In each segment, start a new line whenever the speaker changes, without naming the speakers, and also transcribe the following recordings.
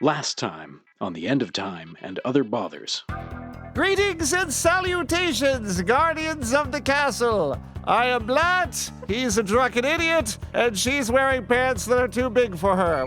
Last time on The End of Time and Other Bothers.
Greetings and salutations, guardians of the castle. I am Blat, he's a drunken idiot, and she's wearing pants that are too big for her.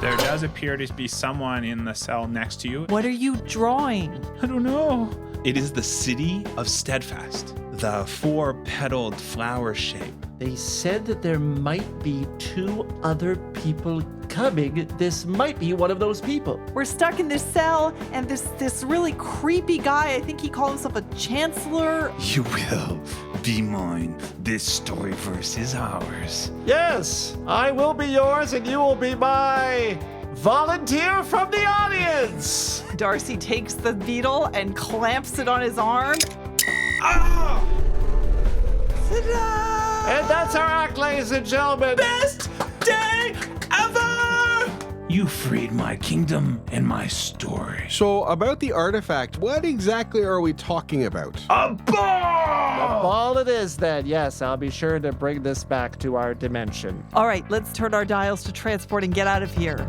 There does appear to be someone in the cell next to you.
What are you drawing?
I don't know. It is the city of Steadfast, the four-petaled flower shape.
They said that there might be 2 other people coming. This might be one of those people.
We're stuck in this cell, and this really creepy guy, I think he called himself a chancellor.
You will be mine. This storyverse is ours.
Yes, I will be yours and you will be my volunteer from the audience.
Darcy takes the beetle and clamps it on his arm.
Ah!
Ta-da!
And that's our act, ladies and gentlemen.
Best day ever! You freed my kingdom and my story.
So, about the artifact, what exactly are we talking about?
A ball!
All it is then, yes, I'll be sure to bring this back to our dimension.
All right, let's turn our dials to transport and get out of here.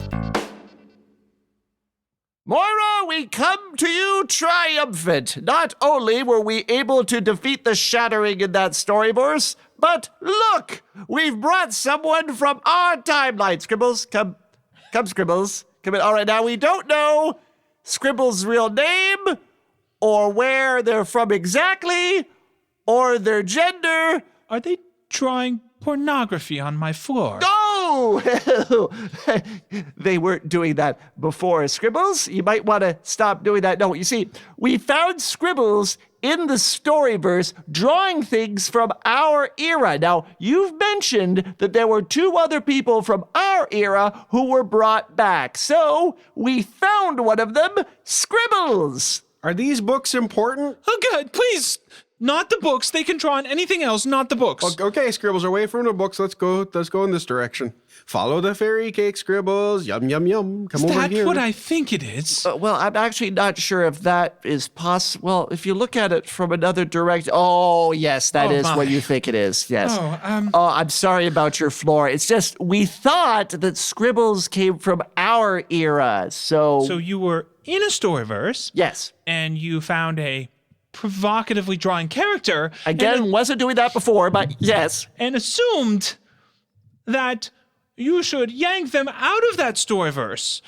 Moira, we come to you triumphant. Not only were we able to defeat the shattering in that storyverse, but look, we've brought someone from our timeline. Scribbles, come, Scribbles. Come in. All right, now we don't know Scribbles' real name or where they're from exactly or their gender.
Are they drawing pornography on my floor?
No! They weren't doing that before, Scribbles. You might want to stop doing that. No, you see, we found Scribbles in the storyverse drawing things from our era. Now, you've mentioned that there were 2 other people from our era who were brought back. So, we found one of them, Scribbles.
Are these books important?
Oh, good. Please, not the books. They can draw on anything else, not the books.
Okay, Scribbles, away from the books. Let's go in this direction. Follow the fairy cake, Scribbles. Yum, yum, yum. Come over here.
Is that what I think it is?
Well, I'm actually not sure if that is possible. Well, if you look at it from another direction. Oh, yes, that is what you think it is. Yes. Oh, I'm sorry about your floor. It's just we thought that Scribbles came from our era. So
you were in a storyverse.
Yes.
And you found a provocatively drawing character.
Again, wasn't doing that before, but yes.
And assumed that you should yank them out of that storyverse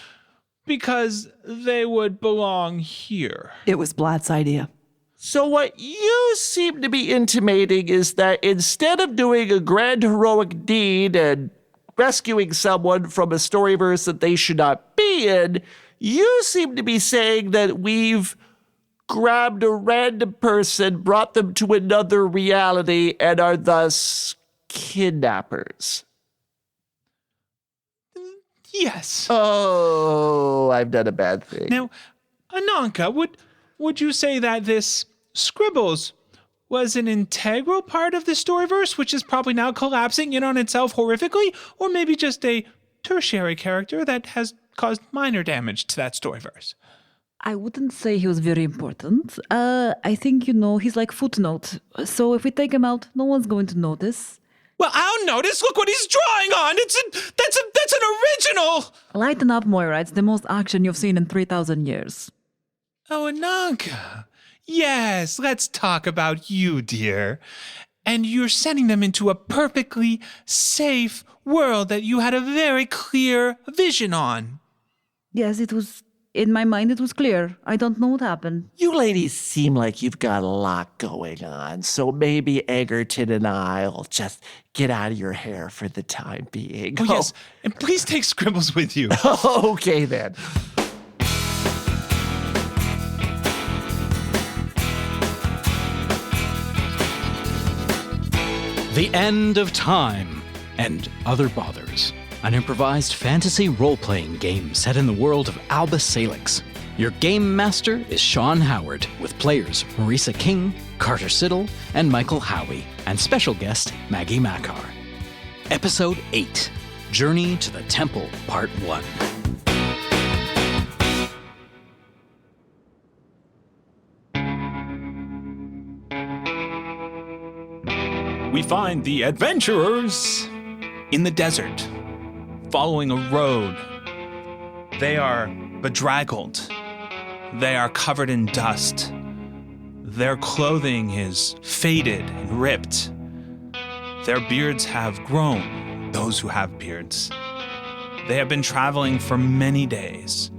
because they would belong here.
It was Blat's idea.
So what you seem to be intimating is that instead of doing a grand heroic deed and rescuing someone from a storyverse that they should not be in, you seem to be saying that we've grabbed a random person, brought them to another reality, and are thus kidnappers.
Yes.
Oh, I've done a bad thing.
Now, Ananka, would you say that this Scribbles was an integral part of the storyverse, which is probably now collapsing in on itself horrifically, or maybe just a tertiary character that has caused minor damage to that storyverse?
I wouldn't say he was very important. I think, he's like footnote. So if we take him out, no one's going to notice.
Well, I'll notice. Look what he's drawing on. That's an original.
Lighten up, Moira. It's the most action you've seen in 3,000 years.
Oh, Ananka. Yes, let's talk about you, dear. And you're sending them into a perfectly safe world that you had a very clear vision on.
Yes, it was. In my mind, it was clear. I don't know what happened.
You ladies seem like you've got a lot going on, so maybe Eggerton and I'll just get out of your hair for the time being.
Oh, yes, and please take Scribbles with you.
Okay, then.
The End of Time and Other Bothers. An improvised fantasy role-playing game set in the world of Albus Salix. Your game master is Sean Howard, with players Marisa King, Carter Siddall, and Michael Howie, and special guest Maggie Makar. Episode 8, Journey to the Temple, Part 1.
We find the adventurers in the desert, following a road They are bedraggled. They are covered in dust. Their clothing is faded and ripped. Their beards have grown, those who have beards. They have been traveling for many days.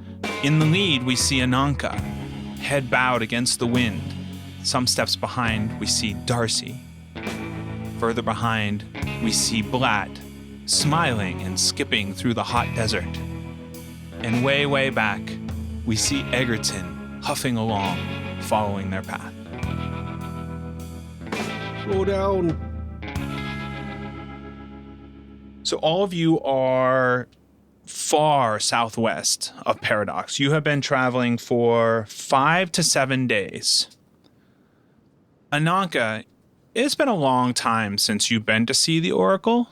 In the lead, we see Ananka, head bowed against the wind. Some steps behind, we see Darcy. Further behind, we see Blat, smiling and skipping through the hot desert. And way, way back, we see Eggerton huffing along, following their path.
Slow down.
So all of you are far southwest of Paradox. You have been traveling for 5 to 7 days. Ananka, it's been a long time since you've been to see the Oracle.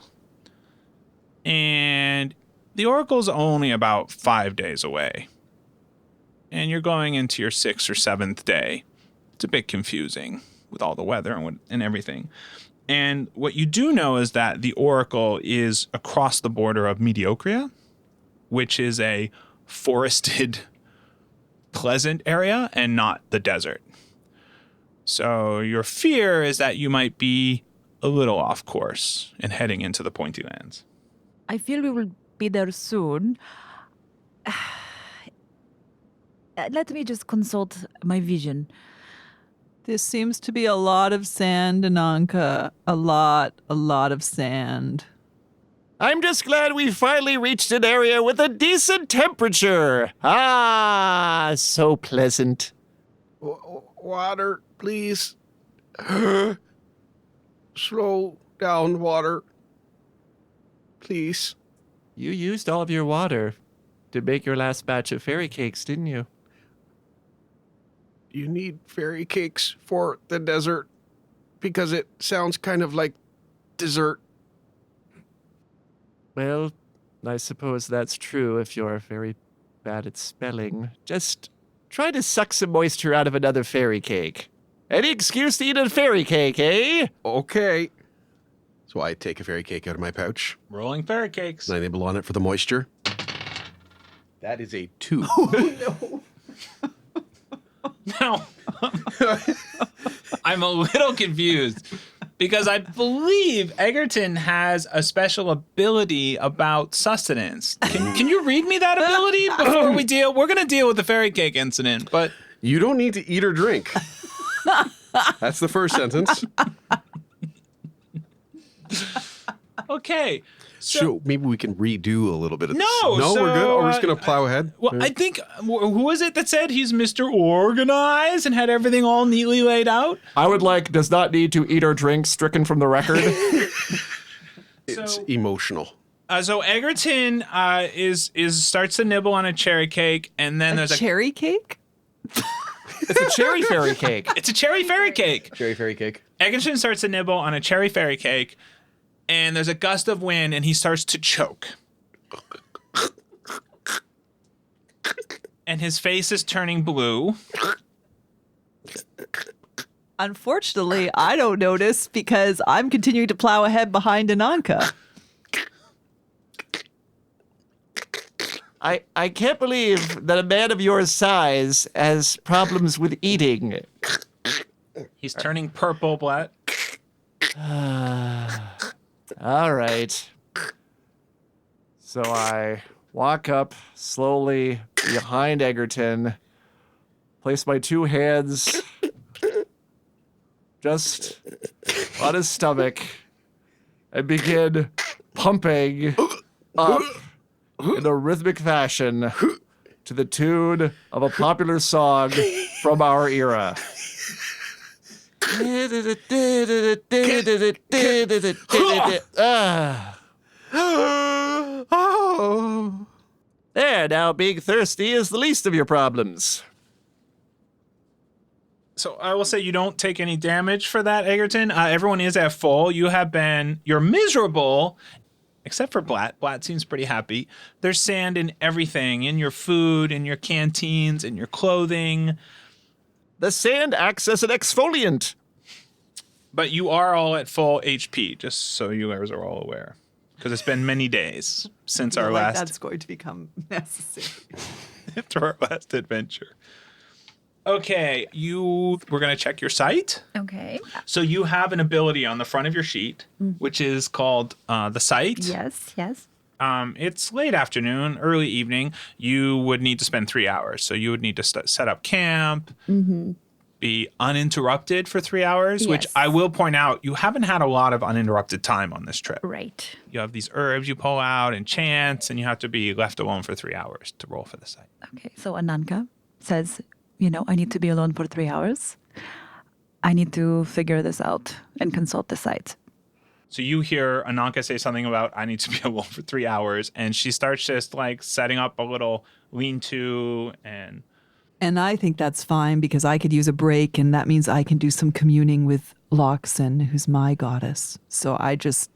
And the Oracle's only about 5 days away. And you're going into your 6th or 7th day. It's a bit confusing with all the weather and everything. And what you do know is that the Oracle is across the border of Mediocria, which is a forested, pleasant area and not the desert. So your fear is that you might be a little off course and heading into the Pointy Lands.
I feel we will be there soon. Let me just consult my vision.
This seems to be a lot of sand, Ananka. A lot of sand.
I'm just glad we finally reached an area with a decent temperature. Ah, so pleasant.
Water, please. Slow down, water. Please.
You used all of your water to make your last batch of fairy cakes, didn't you?
You need fairy cakes for the desert because it sounds kind of like dessert.
Well, I suppose that's true if you're very bad at spelling. Just try to suck some moisture out of another fairy cake. Any excuse to eat a fairy cake, eh?
Okay. So I take a fairy cake out of my pouch.
Rolling fairy cakes.
And I nibble on it for the moisture. That is a 2.
Now, I'm a little confused because I believe Eggerton has a special ability about sustenance. Can you read me that ability before we deal? We're going to deal with the fairy cake incident, but...
You don't need to eat or drink. That's the first sentence.
Okay.
So maybe we can redo a little bit of this.
No,
No,
so,
we're good. We're just going to plow ahead.
Well, I think, who was it that said he's Mr. Organized and had everything all neatly laid out?
I would like does not need to eat or drink stricken from the record.
It's emotional.
So Eggerton starts to nibble on a cherry cake, and then there's a
cherry cake?
It's a cherry fairy cake.
It's a cherry fairy cake.
Cherry fairy cake.
Eggerton starts to nibble on a cherry fairy cake, and there's a gust of wind, and he starts to choke. And his face is turning blue.
Unfortunately, I don't notice because I'm continuing to plow ahead behind Ananka.
I can't believe that a man of your size has problems with eating.
He's turning purple, Blat.
All right. So I walk up slowly behind Eggerton, place my 2 hands just on his stomach, and begin pumping up in a rhythmic fashion to the tune of a popular song from our era. There, now being thirsty is the least of your problems.
So I will say you don't take any damage for that, Eggerton. Everyone is at full. You're miserable, except for Blat. Blat seems pretty happy. There's sand in everything, in your food, in your canteens, in your clothing.
The sand acts as an exfoliant.
But you are all at full HP, just so you guys are all aware. because it's been many days since our
like
last
that's going to become necessary.
after our last adventure. Okay, we're going to check your site.
Okay.
So you have an ability on the front of your sheet, which is called the site.
Yes.
It's late afternoon, early evening. You would need to spend 3 hours. So you would need to set up camp, be uninterrupted for 3 hours, which
Yes.
I will point out, you haven't had a lot of uninterrupted time on this trip.
Right.
You have these herbs you pull out and chants, and you have to be left alone for 3 hours to roll for the site.
Okay. So Ananka says, I need to be alone for 3 hours. I need to figure this out and consult the site.
So you hear Ananka say something about, I need to be alone for 3 hours. And she starts just like setting up a little lean-to and...
And I think that's fine because I could use a break, and that means I can do some communing with Loxen, who's my goddess. So I just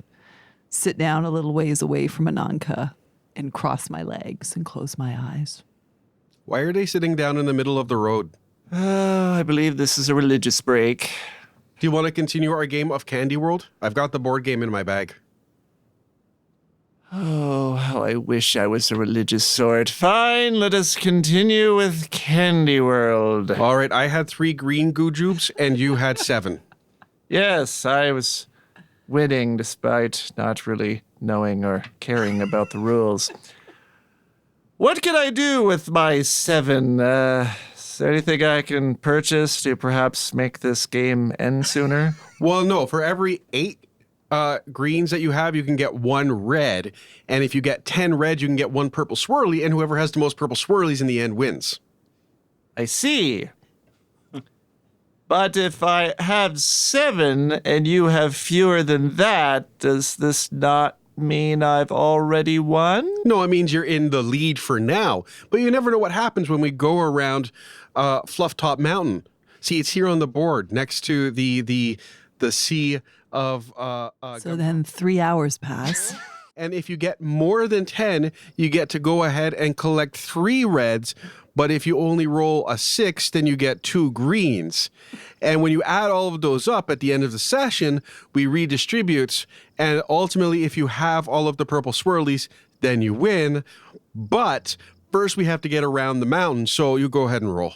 sit down a little ways away from Ananka and cross my legs and close my eyes.
Why are they sitting down in the middle of the road?
I believe this is a religious break.
Do you want to continue our game of Candy World? I've got the board game in my bag.
Oh, how I wish I was a religious sort. Fine, let us continue with Candy World.
All right, I had 3 green goojubes and you had 7.
Yes, I was winning despite not really knowing or caring about the rules. What can I do with my 7? Is there anything I can purchase to perhaps make this game end sooner?
Well, no, for every 8 greens that you have, you can get 1 red. And if you get 10 red, you can get 1 purple swirly, and whoever has the most purple swirlies in the end wins.
I see. But if I have 7 and you have fewer than that, does this not mean I've already won?
No, it means you're in the lead for now. But you never know what happens when we go around Fluff Top Mountain. See, it's here on the board next to the sea of...
So then 3 hours pass.
And if you get more than 10, you get to go ahead and collect 3 reds. But if you only roll a 6, then you get 2 greens. And when you add all of those up at the end of the session, we redistribute. And ultimately, if you have all of the purple swirlies, then you win. But first, we have to get around the mountain. So you go ahead and roll.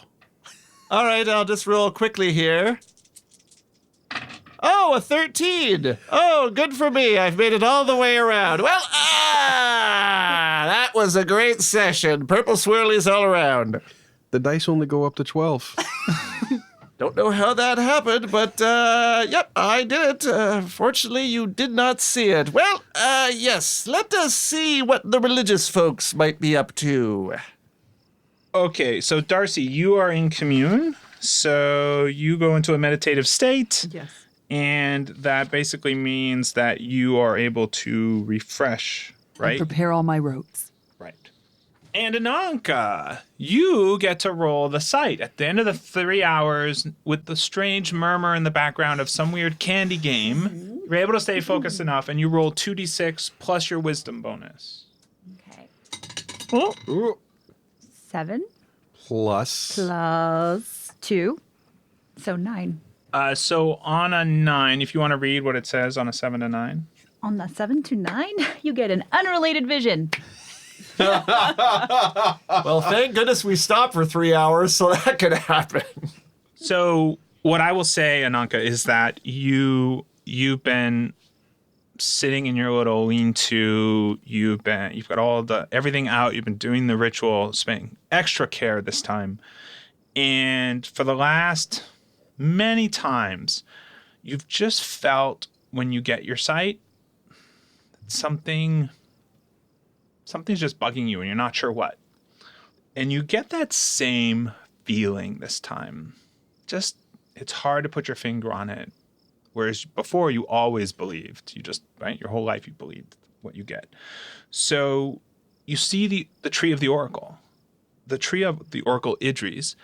All right, I'll just roll quickly here. Oh, a 13. Oh, good for me. I've made it all the way around. Well, that was a great session. Purple swirlies all around.
The dice only go up to 12.
Don't know how that happened, but, yep, I did it. Fortunately, you did not see it. Well, yes, let us see what the religious folks might be up to.
Okay, so Darcy, you are in commune. So you go into a meditative state.
Yes.
And that basically means that you are able to refresh, right?
Prepare all my ropes.
Right. And Ananka, you get to roll the site at the end of the 3 hours with the strange murmur in the background of some weird candy game. You're able to stay focused enough, and you roll 2d6 plus your wisdom bonus.
Okay.
Ooh.
7
Plus.
plus 2. So 9.
So on a 9, if you want to read what it says on a 7 to 9.
On the 7 to 9, you get an unrelated vision.
Well, thank goodness we stopped for 3 hours so that could happen.
So what I will say, Ananka, is that you've been sitting in your little lean-to. You've got everything out. You've been doing the ritual, spending extra care this time, and for the last many times, you've just felt when you get your sight, something's just bugging you and you're not sure what. And you get that same feeling this time. Just, it's hard to put your finger on it. Whereas before you always believed, right? Your whole life you believed what you get. So you see the tree of the Oracle. The tree of the Oracle Idris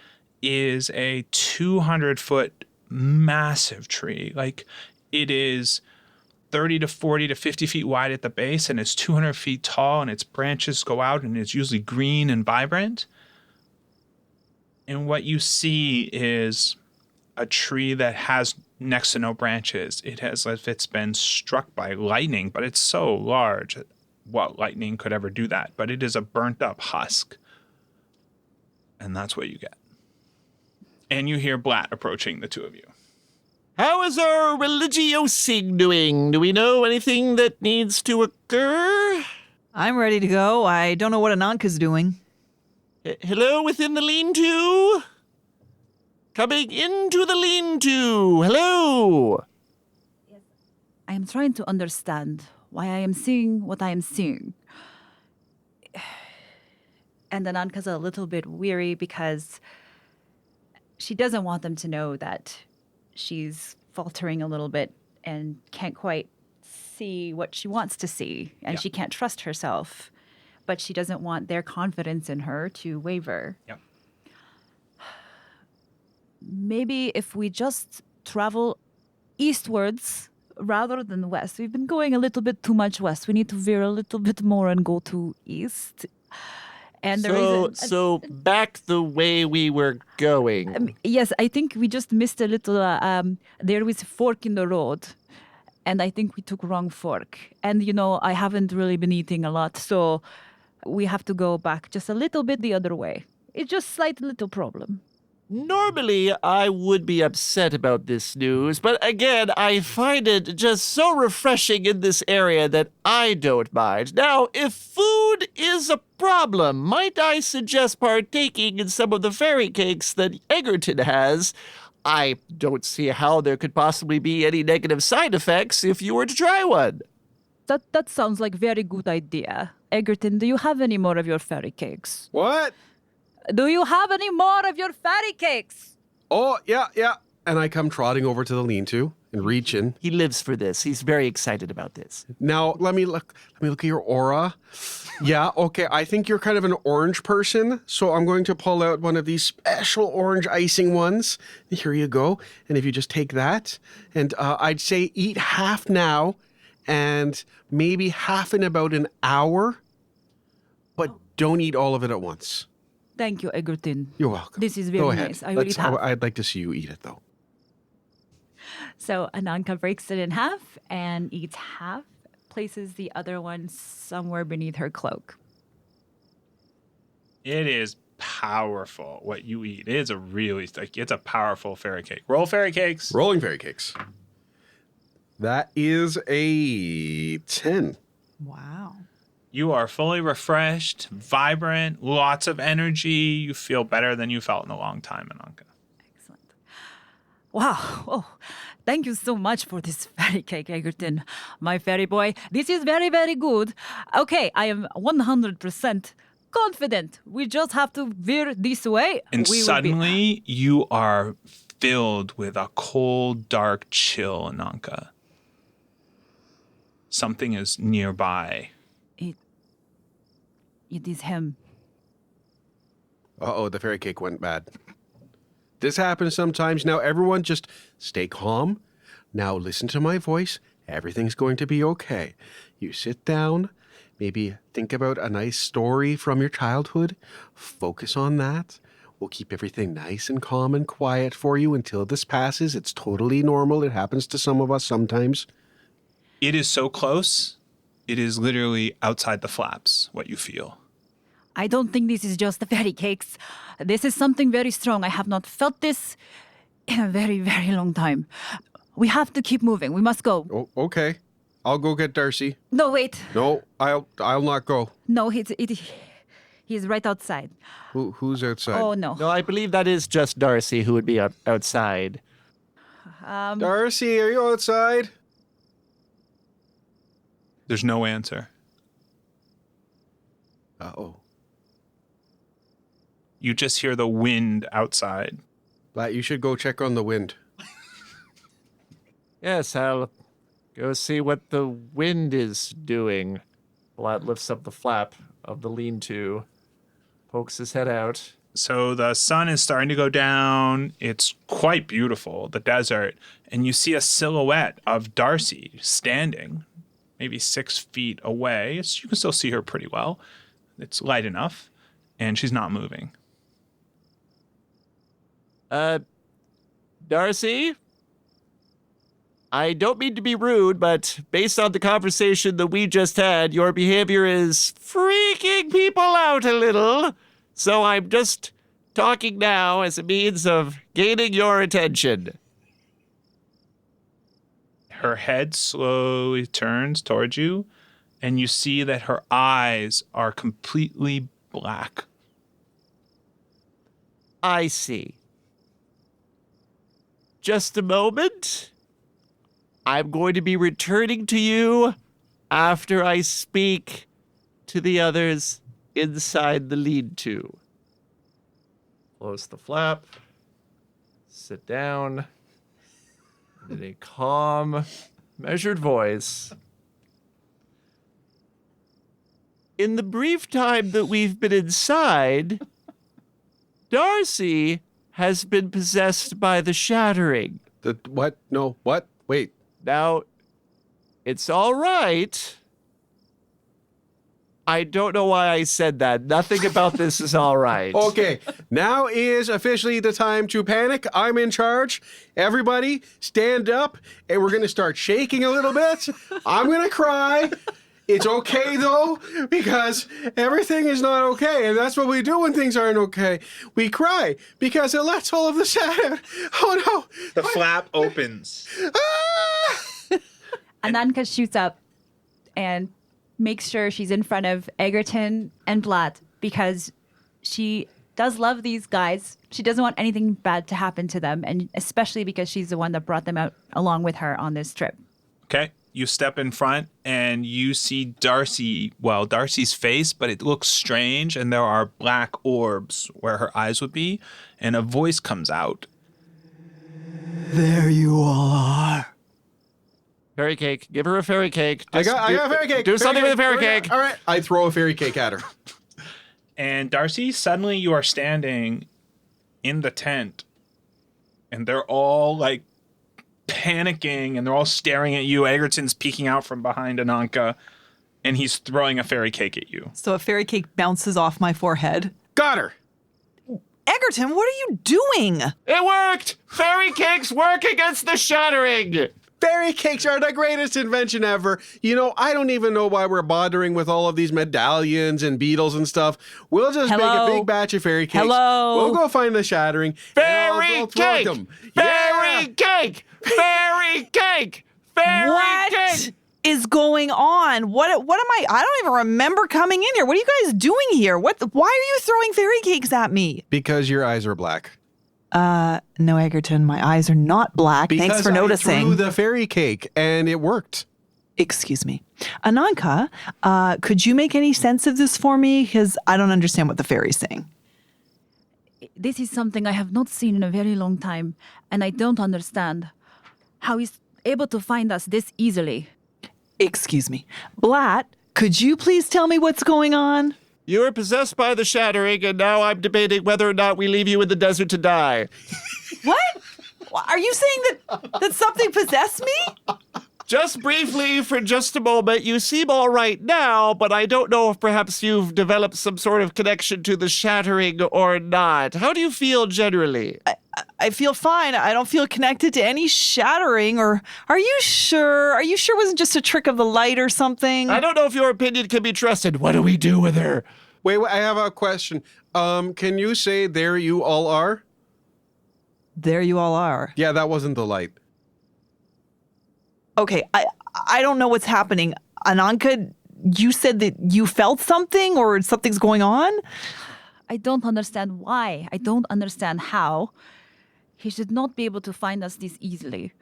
is a 200-foot massive tree. Like, it is 30 to 40 to 50 feet wide at the base, and it's 200 feet tall, and its branches go out, and it's usually green and vibrant. And what you see is a tree that has next to no branches. It has as if it's been struck by lightning, but it's so large. What lightning could ever do that? But it is a burnt up husk. And that's what you get. And you hear Blat approaching the two of you.
How is our religiosing doing? Do we know anything that needs to occur?
I'm ready to go. I don't know what Ananka's doing.
Hello within the lean-to? Coming into the lean-to. Hello.
I am trying to understand why I am seeing what I am seeing. And Ananka's a little bit weary because she doesn't want them to know that she's faltering a little bit and can't quite see what she wants to see. And she can't trust herself. But she doesn't want their confidence in her to waver.
Yep.
Maybe if we just travel eastwards rather than west. We've been going a little bit too much west. We need to veer a little bit more and go to east. And
So back the way we were going.
yes, I think we just missed a little. There was a fork in the road, and I think we took wrong fork. And I haven't really been eating a lot, so we have to go back just a little bit the other way. It's just slight little problem.
Normally, I would be upset about this news, but again, I find it just so refreshing in this area that I don't mind. Now, if food is a problem, might I suggest partaking in some of the fairy cakes that Eggerton has? I don't see how there could possibly be any negative side effects if you were to try one.
That sounds like very good idea. Eggerton, do you have any more of your fairy cakes?
What?
Do you have any more of your fairy cakes?
Oh, yeah. And I come trotting over to the lean-to and reach in.
He lives for this. He's very excited about this.
Now, let me look at your aura. Yeah, okay, I think you're kind of an orange person, so I'm going to pull out one of these special orange icing ones. Here you go. And if you just take that, and I'd say eat half now, and maybe half in about an hour, but don't eat all of it at once.
Thank you, Eggerton.
You're welcome.
This is very
Go ahead.
nice. I will eat half.
I'd like to see you eat it, though.
So Ananka breaks it in half and eats half, places the other one somewhere beneath her cloak.
It is powerful what you eat. It is it's a powerful fairy cake. Roll fairy cakes.
Rolling fairy cakes. That is a 10.
Wow.
You are fully refreshed, vibrant, lots of energy. You feel better than you felt in a long time, Ananka.
Excellent. Wow. Oh, thank you so much for this fairy cake, Eggerton. My fairy boy, this is very, very good. Okay, I am 100% confident. We just have to veer this way.
And suddenly, you are filled with a cold, dark chill, Ananka. Something is nearby.
It is him.
Uh-oh, the fairy cake went bad. This happens sometimes. Now, everyone just stay calm. Now, listen to my voice. Everything's going to be okay. You sit down. Maybe think about a nice story from your childhood. Focus on that. We'll keep everything nice and calm and quiet for you until this passes. It's totally normal. It happens to some of us sometimes.
It is so close. It is literally outside the flaps, what you feel.
I don't think this is just the fairy cakes. This is something very strong. I have not felt this in a very, very long time. We have to keep moving. We must go.
Oh, okay. I'll go get Darcy.
No, wait.
No, I'll not go.
No, he's right outside.
Who's outside?
Oh, no.
No, I believe that is just Darcy who would be outside.
Darcy, are you outside?
There's no answer.
Uh-oh.
You just hear the wind outside.
Blat, you should go check on the wind.
Yes, I'll go see what the wind is doing. Blat lifts up the flap of the lean-to, pokes his head out.
So the sun is starting to go down. It's quite beautiful, the desert. And you see a silhouette of Darcy standing maybe 6 feet away. You can still see her pretty well. It's light enough. And she's not moving.
Darcy? I don't mean to be rude, but based on the conversation that we just had, your behavior is freaking people out a little. So I'm just talking now as a means of gaining your attention.
Her head slowly turns towards you, and you see that her eyes are completely black.
I see. Just a moment. I'm going to be returning to you after I speak to the others inside the lean-to. Close the flap. Sit down. In a calm, measured voice. In the brief time that we've been inside, Darcy has been possessed by the shattering.
The what? No, what? Wait.
Now, it's all right. I don't know why I said that. Nothing about this is all right.
Okay, now is officially the time to panic. I'm in charge. Everybody, stand up, and we're going to start shaking a little bit. I'm going to cry. It's okay, though, because everything is not okay, and that's what we do when things aren't okay. We cry, because it lets all of the sad out. Oh, no.
The flap opens.
Ah!
Ananka shoots up and makes sure she's in front of Eggerton and Blat because she does love these guys. She doesn't want anything bad to happen to them, and especially because she's the one that brought them out along with her on this trip.
Okay. You step in front and you see Darcy's face, but it looks strange, and there are black orbs where her eyes would be, and a voice comes out.
There you all are.
Fairy cake. Give her a fairy cake.
I got a fairy cake.
Do something with a fairy cake.
All right. I throw a fairy cake at her.
And Darcy, suddenly you are standing in the tent, and they're all like panicking, and they're all staring at you. Eggerton's peeking out from behind Ananka, and he's throwing a fairy cake at you.
So a fairy cake bounces off my forehead.
Got her.
Egerton, what are you doing?
It worked! Fairy cakes work against the shattering!
Fairy cakes are the greatest invention ever. You know, I don't even know why we're bothering with all of these medallions and beetles and stuff. We'll just make a big batch of fairy cakes.
Hello?
We'll go find the shattering.
Fairy cake! Fairy cake! Fairy cake! Fairy
What
cake!
is going on? What am I don't even remember coming in here. What are you guys doing here? Why are you throwing fairy cakes at me?
Because your eyes are black.
No, Eggerton, my eyes are not black. Thanks for noticing.
I threw the fairy cake and it worked.
Excuse me. Ananka, could you make any sense of this for me? Because I don't understand what the fairy's saying.
This is something I have not seen in a very long time, and I don't understand how he's able to find us this easily.
Excuse me. Blat, could you please tell me what's going on?
You were possessed by the shattering, and now I'm debating whether or not we leave you in the desert to die.
What? Are you saying that something possessed me?
Just briefly, for just a moment, you seem all right now, but I don't know if perhaps you've developed some sort of connection to the shattering or not. How do you feel generally?
I feel fine. I don't feel connected to any shattering. Or are you sure? Are you sure it wasn't just a trick of the light or something?
I don't know if your opinion can be trusted. What do we do with her?
Wait, I have a question. Can you say there you all are?
There you all are.
Yeah, that wasn't the light.
Okay, I don't know what's happening. Ananka, you said that you felt something or something's going on?
I don't understand why. I don't understand how. He should not be able to find us this easily.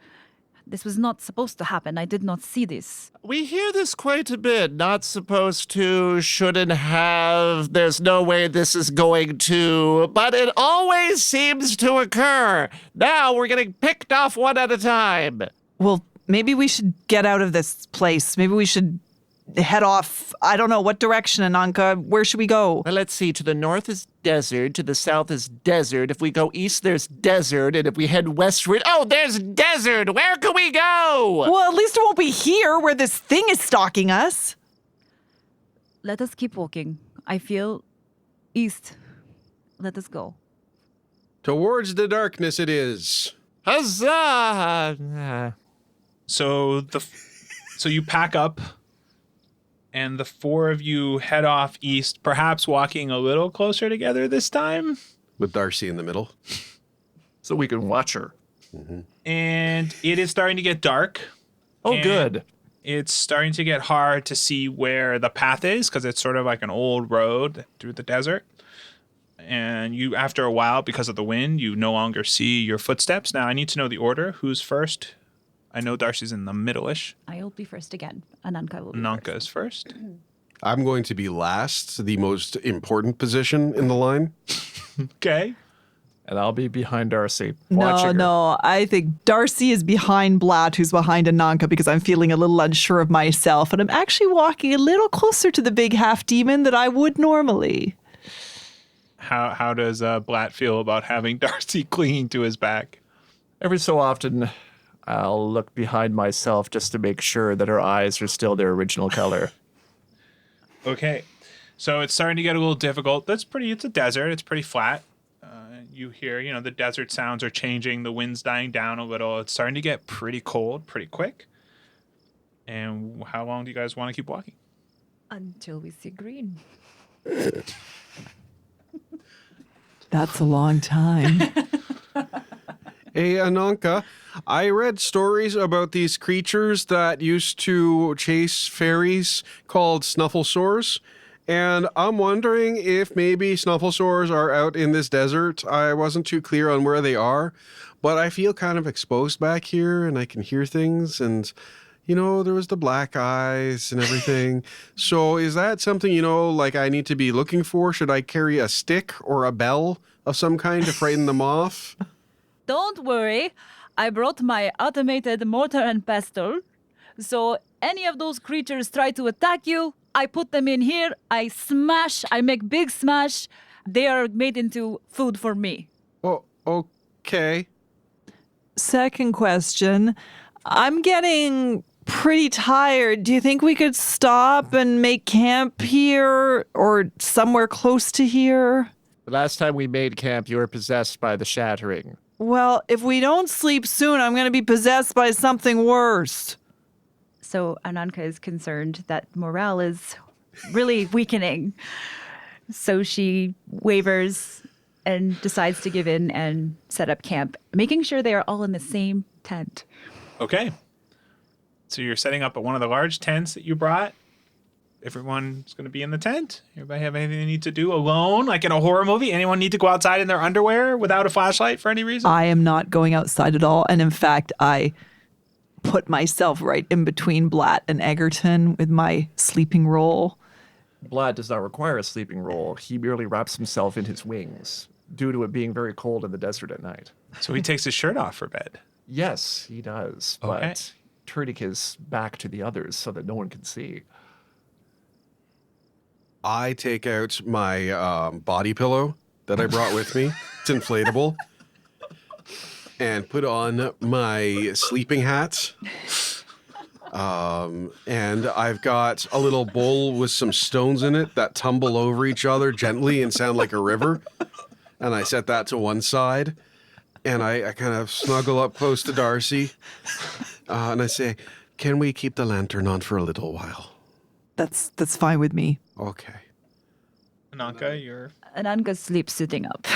This was not supposed to happen. I did not see this.
We hear this quite a bit. Not supposed to, shouldn't have, there's no way this is going to, but it always seems to occur. Now we're getting picked off one at a time.
Well, maybe we should get out of this place. Maybe we should head off. I don't know. What direction, Ananka? Where should we go?
Well, let's see. To the north is desert. To the south is desert. If we go east, there's desert. And if we head westward, oh, there's desert. Where can we go?
Well, at least it won't be here where this thing is stalking us.
Let us keep walking. I feel east. Let us go.
Towards the darkness it is.
Huzzah!
So you pack up, and the four of you head off east, perhaps walking a little closer together this time.
With Darcy in the middle.
So we can watch her.
And it is starting to get dark.
Oh,
And
good.
It's starting to get hard to see where the path is because it's sort of like an old road through the desert. And you, after a while, because of the wind, you no longer see your footsteps. Now, I need to know the order. Who's first? I know Darcy's in the middle-ish.
I'll be first again. Ananka will be
Ananka is first.
I'm going to be last, the most important position in the line.
Okay.
And I'll be behind Darcy.
No,
watching her.
no. I think Darcy is behind Blat, who's behind Ananka, because I'm feeling a little unsure of myself. And I'm actually walking a little closer to the big half-demon than I would normally.
How does Blat feel about having Darcy clinging to his back?
Every so often, I'll look behind myself just to make sure that her eyes are still their original color.
Okay. So it's starting to get a little difficult. It's a desert. It's pretty flat. You hear, the desert sounds are changing. The wind's dying down a little. It's starting to get pretty cold pretty quick. And how long do you guys want to keep walking?
until we see green.
That's a long time.
Hey, Ananka, I read stories about these creatures that used to chase fairies called snufflesaurs, and I'm wondering if maybe snufflesaurs are out in this desert. I wasn't too clear on where they are, but I feel kind of exposed back here, and I can hear things, and, there was the black eyes and everything. So is that something, like I need to be looking for? Should I carry a stick or a bell of some kind to frighten them off?
Don't worry, I brought my automated mortar and pestle. So any of those creatures try to attack you, I put them in here, I make big smash. They are made into food for me.
Oh, okay.
Second question. I'm getting pretty tired. Do you think we could stop and make camp here or somewhere close to here?
The last time we made camp, you were possessed by the shattering.
Well, if we don't sleep soon, I'm going to be possessed by something worse.
So Ananka is concerned that morale is really weakening. So she wavers and decides to give in and set up camp, making sure they are all in the same tent.
Okay. So you're setting up at one of the large tents that you brought. Everyone's going to be in the tent. Everybody have anything they need to do alone, like in a horror movie? Anyone need to go outside in their underwear without a flashlight for any reason?
I am not going outside at all. And in fact, I put myself right in between Blat and Eggerton with my sleeping roll.
Blat does not require a sleeping roll. He merely wraps himself in his wings due to it being very cold in the desert at night.
So he takes his shirt off for bed.
Yes, he does.
Okay.
But turning his back to the others so that no one can see.
I take out my body pillow that I brought with me. It's inflatable. And put on my sleeping hat. And I've got a little bowl with some stones in it that tumble over each other gently and sound like a river. And I set that to one side. And I kind of snuggle up close to Darcy. And I say, can we keep the lantern on for a little while?
That's fine with me.
Okay.
Ananka, you're...
Ananka sleeps sitting up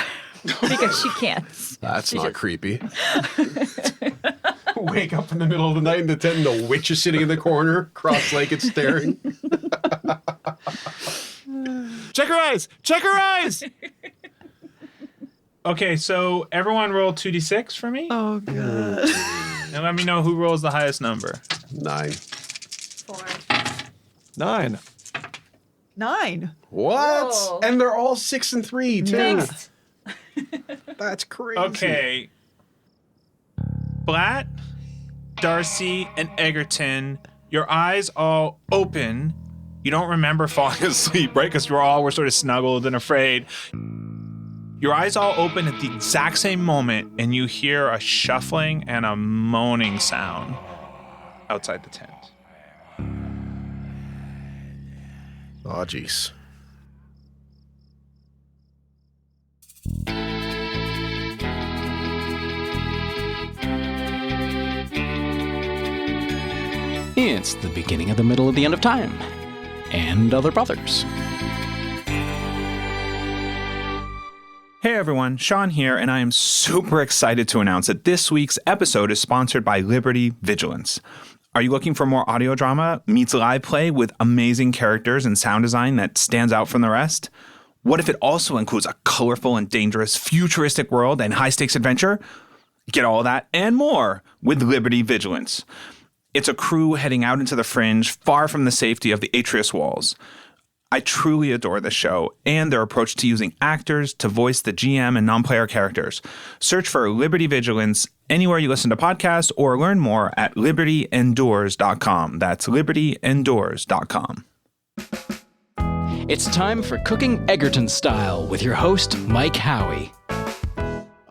because she can't.
That's not creepy. Wake up in the middle of the night in the tent and the witch is sitting in the corner, cross-legged staring.
Check her eyes! Check her eyes!
Okay, so everyone roll 2d6 for me.
Oh, God.
And let me know who rolls the highest number.
9.
9.
9.
What?
Whoa.
And they're all 6 and 3, too.
Thanks.
That's crazy.
Okay. Blat, Darcy, and Eggerton, your eyes all open. You don't remember falling asleep, right? Because you all were sort of snuggled and afraid. Your eyes all open at the exact same moment, and you hear a shuffling and a moaning sound outside the tent.
Oh, jeez.
It's the beginning of the middle of the end of time. And other brothers.
Hey everyone, Sean here, and I am super excited to announce that this week's episode is sponsored by Liberty Vigilance. Are you looking for more audio drama meets live play with amazing characters and sound design that stands out from the rest? What if it also includes a colorful and dangerous futuristic world and high-stakes adventure? Get all that and more with Liberty Vigilance. It's a crew heading out into the fringe, far from the safety of the Atreus walls. I truly adore this show and their approach to using actors to voice the GM and non-player characters. Search for Liberty Vigilance anywhere you listen to podcasts or learn more at libertyendures.com. That's libertyendures.com.
It's time for Cooking Eggerton Style with your host, Mike Howie.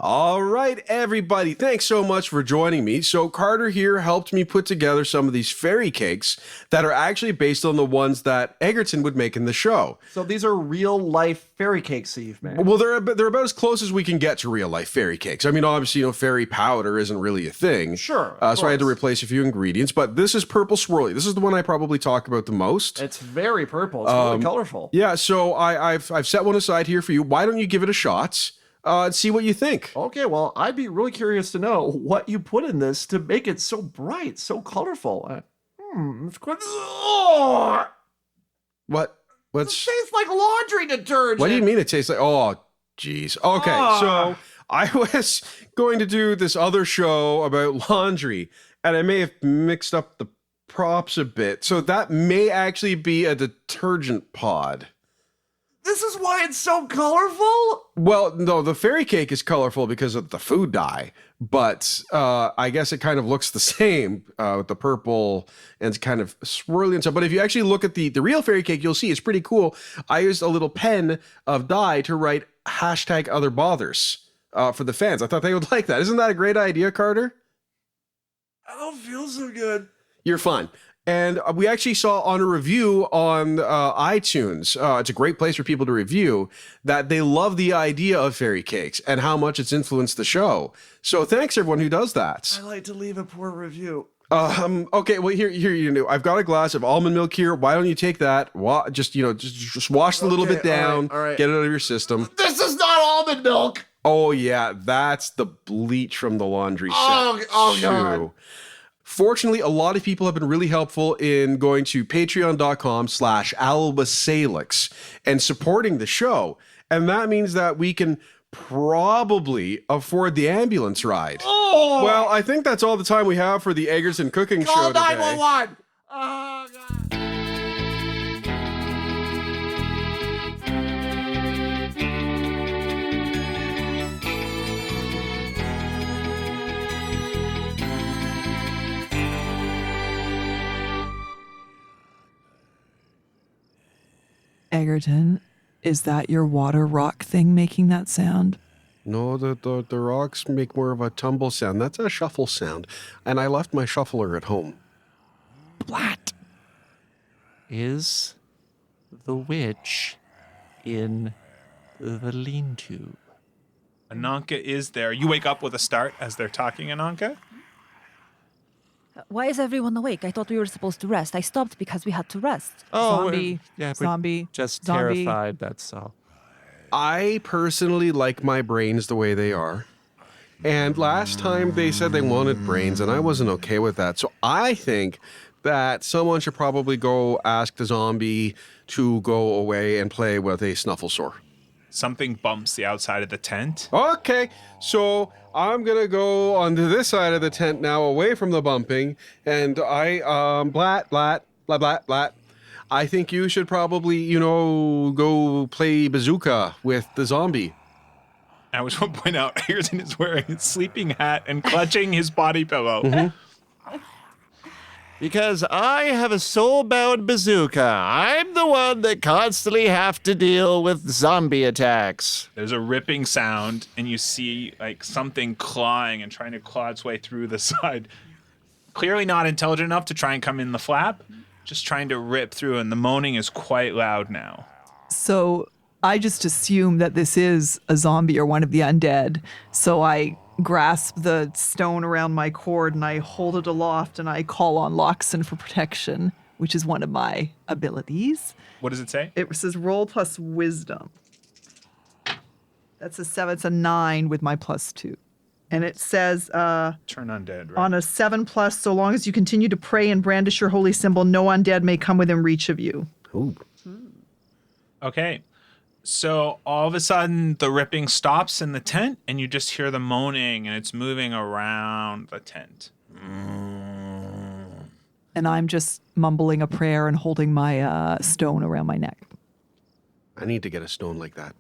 All right, everybody. Thanks so much for joining me. So Carter here helped me put together some of these fairy cakes that are actually based on the ones that Eggerton would make in the show.
So these are real-life fairy cakes that you've made.
Well, they're about as close as we can get to real-life fairy cakes. I mean, obviously, fairy powder isn't really a thing.
Sure,
so I had to replace a few ingredients, but this is purple swirly. This is the one I probably talk about the most.
It's very purple. It's really colorful.
Yeah, so I've set one aside here for you. Why don't you give it a shot? And see what you think.
Okay, well, I'd be really curious to know what you put in this to make it so bright, so colorful. It's quite...
What's...
It tastes like laundry detergent.
What do you mean it tastes like... Oh, geez. Okay, so I was going to do this other show about laundry, and I may have mixed up the props a bit. So that may actually be a detergent pod.
This is why it's so colorful?
Well, no, the fairy cake is colorful because of the food dye, but I guess it kind of looks the same with the purple and it's kind of swirly and stuff. But if you actually look at the real fairy cake, you'll see it's pretty cool. I used a little pen of dye to write #OtherBothers for the fans. I thought they would like that. Isn't that a great idea, Carter?
I don't feel so good.
You're fine. And we actually saw on a review on iTunes, it's a great place for people to review, that they love the idea of fairy cakes and how much it's influenced the show. So thanks everyone who does that.
I like to leave a poor review.
Okay, well here you know, I've got a glass of almond milk here. Why don't you take that? Just wash a little bit down,
all right.
Get it out of your system.
This is not almond milk.
Oh yeah, that's the bleach from the laundry set.
Oh God.
Fortunately, a lot of people have been really helpful in going to patreon.com/albasalix and supporting the show. And that means that we can probably afford the ambulance ride.
Oh!
Well, I think that's all the time we have for the Eggerton Cooking Show
Call
today.
911. Oh, God.
Eggerton, is that your water rock thing making that sound?
No, the rocks make more of a tumble sound. That's a shuffle sound. And I left my shuffler at home.
Blat is the witch in the lean-to.
Ananka is there. You wake up with a start as they're talking, Ananka?
Why is everyone awake? I thought we were supposed to rest. I stopped because we had to rest.
Zombie,
we're
zombie,
just
zombie.
terrified, that's all.
I personally like my brains the way they are. And last time they said they wanted brains, and I wasn't okay with that. So I think that someone should probably go ask the zombie to go away and play with a snufflesore.
Something bumps the outside of the tent.
Okay, so I'm gonna go onto this side of the tent now, away from the bumping, and Blat. I think you should probably, go play bazooka with the zombie.
I was going to point out, Eggerton is wearing his sleeping hat and clutching his body pillow.
Mm-hmm.
Because I have a soul-bound bazooka. I'm the one that constantly have to deal with zombie attacks.
There's a ripping sound, and you see something clawing and trying to claw its way through the side. Clearly not intelligent enough to try and come in the flap, just trying to rip through, and the moaning is quite loud now.
So I just assume that this is a zombie or one of the undead. So I grasp the stone around my cord and I hold it aloft and I call on Loxon for protection, which is one of my abilities.
What does it say?
It says roll plus wisdom. That's a 7. It's a 9 with my +2. And it says
Turn undead, right?
on a 7+, so long as you continue to pray and brandish your holy symbol, no undead may come within reach of you.
Ooh.
Okay. So all of a sudden the ripping stops in the tent and you just hear the moaning and it's moving around the tent.
And I'm just mumbling a prayer and holding my stone around my neck.
I need to get a stone like that.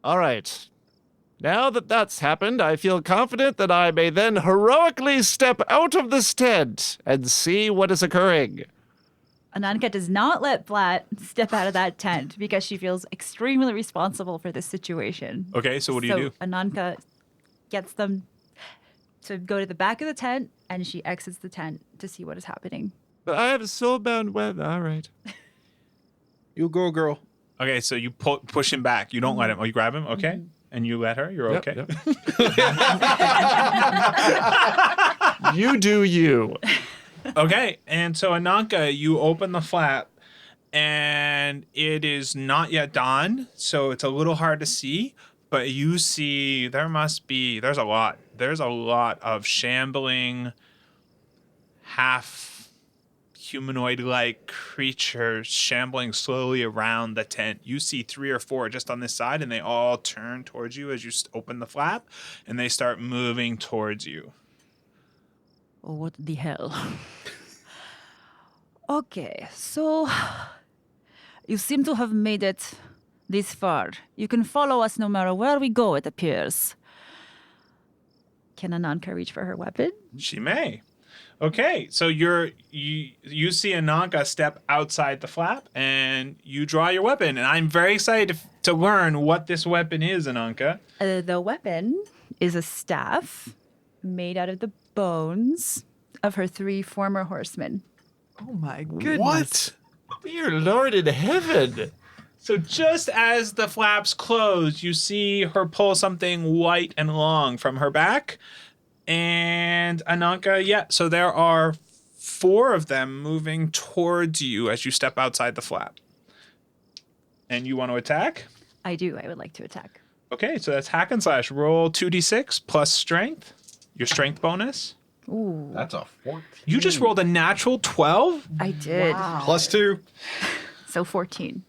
All right. Now that that's happened, I feel confident that I may then heroically step out of this tent and see what is occurring.
Ananka does not let Blat step out of that tent because she feels extremely responsible for this situation.
Okay, so what do you do?
Ananka gets them to go to the back of the tent and she exits the tent to see what is happening.
But I have a soulbound web. All right.
You go, girl.
Okay, so you push him back. You don't let him. Oh, you grab him? Okay. And you let her? You're
Yep,
okay.
yep. You do you.
Okay, and so Ananka, you open the flap, and it is not yet dawn, so it's a little hard to see, but you see there's a lot of shambling, half humanoid-like creatures shambling slowly around the tent. You see 3 or 4 just on this side, and they all turn towards you as you open the flap, and they start moving towards you.
Oh, what the hell? Okay, so you seem to have made it this far. You can follow us no matter where we go, it appears. Can Ananka reach for her weapon?
She may. Okay, so you see Ananka step outside the flap, and you draw your weapon. And I'm very excited to learn what this weapon is, Ananka.
The weapon is a staff made out of the bones of her 3 former horsemen.
Oh my goodness.
What?
Dear Lord in heaven.
So just as the flaps close, you see her pull something white and long from her back. And Ananka, so there are 4 of them moving towards you as you step outside the flap. And you want to attack?
I do. I would like to attack.
Okay, so that's hack and slash. Roll 2d6 plus strength. Your strength bonus.
Ooh,
That's a 14.
You just rolled a natural 12?
I did.
+2.
So 14.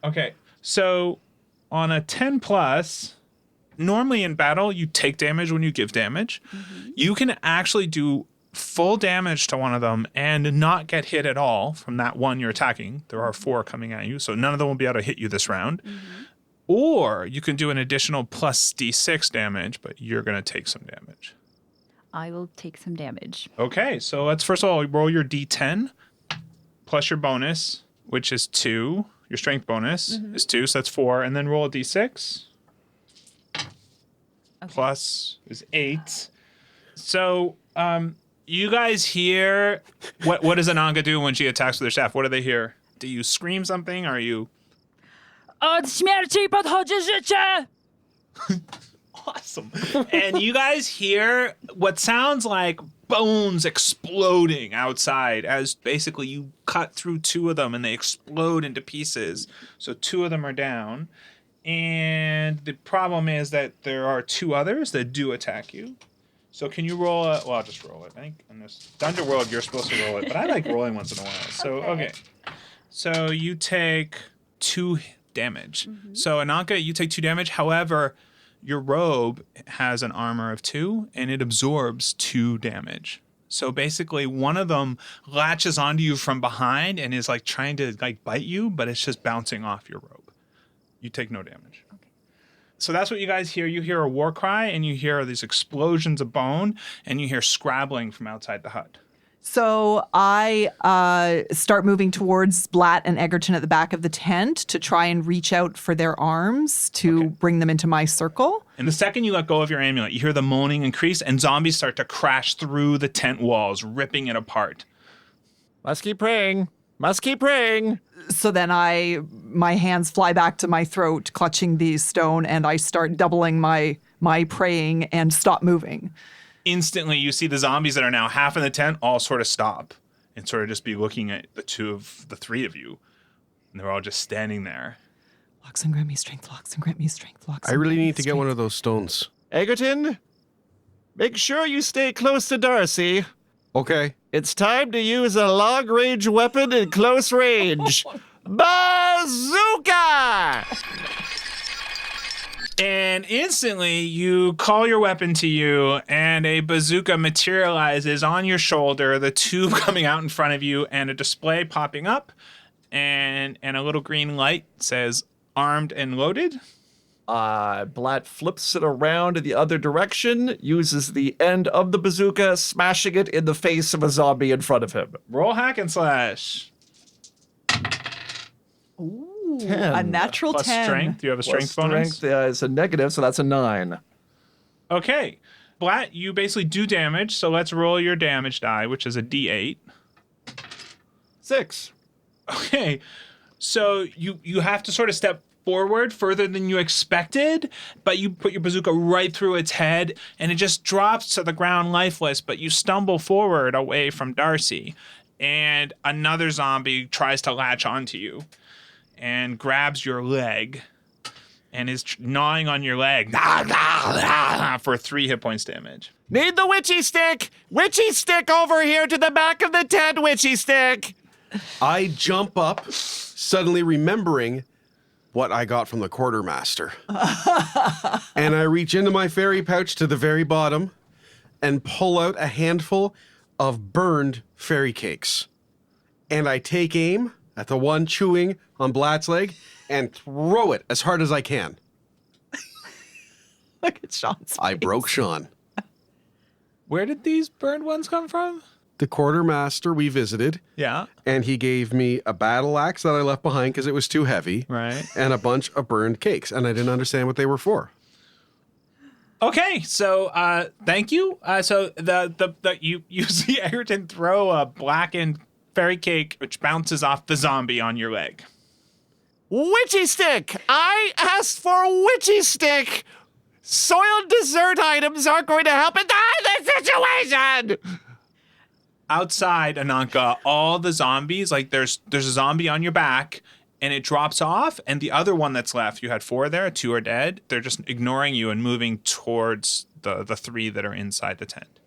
Okay, so on a 10 plus, normally in battle, you take damage when you give damage. Mm-hmm. You can actually do full damage to one of them and not get hit at all from that one you're attacking. There are 4 coming at you, so none of them will be able to hit you this round. Mm-hmm. Or you can do an additional plus d6 damage, but you're going to take some damage.
I will take some damage.
Okay, so let's first of all roll your d10 plus your bonus, which is 2. Your strength bonus is 2, so that's 4. And then roll a d6. Okay. Plus is 8. So you guys hear, what does Ananka do when she attacks with her staff? What do they hear? Do you scream something? Are you...
Od śmierci podchodzi życie!
Awesome. And you guys hear what sounds like bones exploding outside as basically you cut through 2 of them and they explode into pieces. So 2 of them are down. And the problem is that there are 2 others that do attack you. So can you roll I'll just roll it. I think in this Dungeon World, you're supposed to roll it, but I like rolling once in a while. So, okay. So you take 2 damage. Mm-hmm. So Ananka, you take 2 damage. However, your robe has an armor of 2, and it absorbs 2 damage. So basically, one of them latches onto you from behind and is like trying to like bite you, but it's just bouncing off your robe. You take no damage. Okay. So that's what you guys hear. You hear a war cry, and you hear these explosions of bone, and you hear scrabbling from outside the hut.
So I start moving towards Blat and Eggerton at the back of the tent to try and reach out for their arms to bring them into my circle.
And the second you let go of your amulet, you hear the moaning increase, and zombies start to crash through the tent walls, ripping it apart.
Must keep praying. Must keep praying.
So then my hands fly back to my throat, clutching the stone, and I start doubling my my praying and stop moving.
Instantly, you see the zombies that are now half in the tent all sort of stop and sort of just be looking at the three of you. And they're all just standing there.
Loxen, grant me strength. Loxen, grant me strength. Loxen,
I really need to get one of those stones.
Egerton, make sure you stay close to Darcy.
Okay.
It's time to use a long-range weapon in close range. Bazooka!
And instantly, you call your weapon to you, and a bazooka materializes on your shoulder, the tube coming out in front of you, and a display popping up, and a little green light says, armed and loaded.
Blat flips it around in the other direction, uses the end of the bazooka, smashing it in the face of a zombie in front of him.
Roll hack and slash.
Ooh,
10.
a natural
Plus
10.
strength. Do you have a strength bonus?
Strength is a negative, so that's a 9.
Okay. Blat, you basically do damage, so let's roll your damage die, which is a D8.
6.
Okay. So you have to sort of step forward further than you expected, but you put your bazooka right through its head, and it just drops to the ground lifeless, but you stumble forward away from Darcy, and another zombie tries to latch onto you and grabs your leg and is gnawing on your leg for 3 hit points damage.
Need the witchy stick! Witchy stick over here to the back of the tent, witchy stick!
I jump up, suddenly remembering what I got from the quartermaster. And I reach into my fairy pouch to the very bottom and pull out a handful of burned fairy cakes. And I take aim at the one chewing on Blat's leg and throw it as hard as I can.
Look at Sean's
I
face.
broke Sean.
Where did these burned ones come from?
The quartermaster we visited,
Yeah.
and he gave me a battle axe that I left behind because it was too heavy,
Right.
and a bunch of burned cakes, and I didn't understand what they were for.
Okay, so thank you. So you see Eggerton throw a blackened fairy cake which bounces off the zombie on your leg.
Witchy stick! I asked for witchy stick! Soiled dessert items aren't going to help in this situation!
Outside, Ananka, all the zombies, like there's a zombie on your back, and it drops off, and the other one that's left, you had 4 there, 2 are dead. They're just ignoring you and moving towards the 3 that are inside the tent.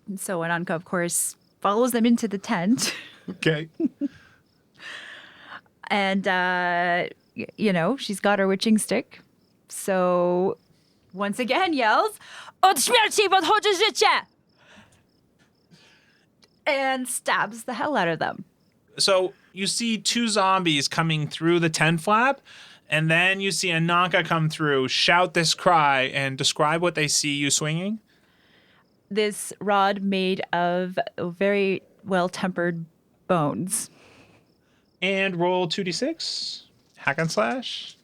And so Ananka, of course, follows them into the tent.
Okay.
And, she's got her witching stick. So once again yells, Od śmierci podchodzi życie! And stabs the hell out of them.
So you see 2 zombies coming through the tent flap, and then you see Ananka come through, shout this cry, and describe what they see you swinging.
This rod made of very well-tempered bones.
And roll 2d6, hack and slash,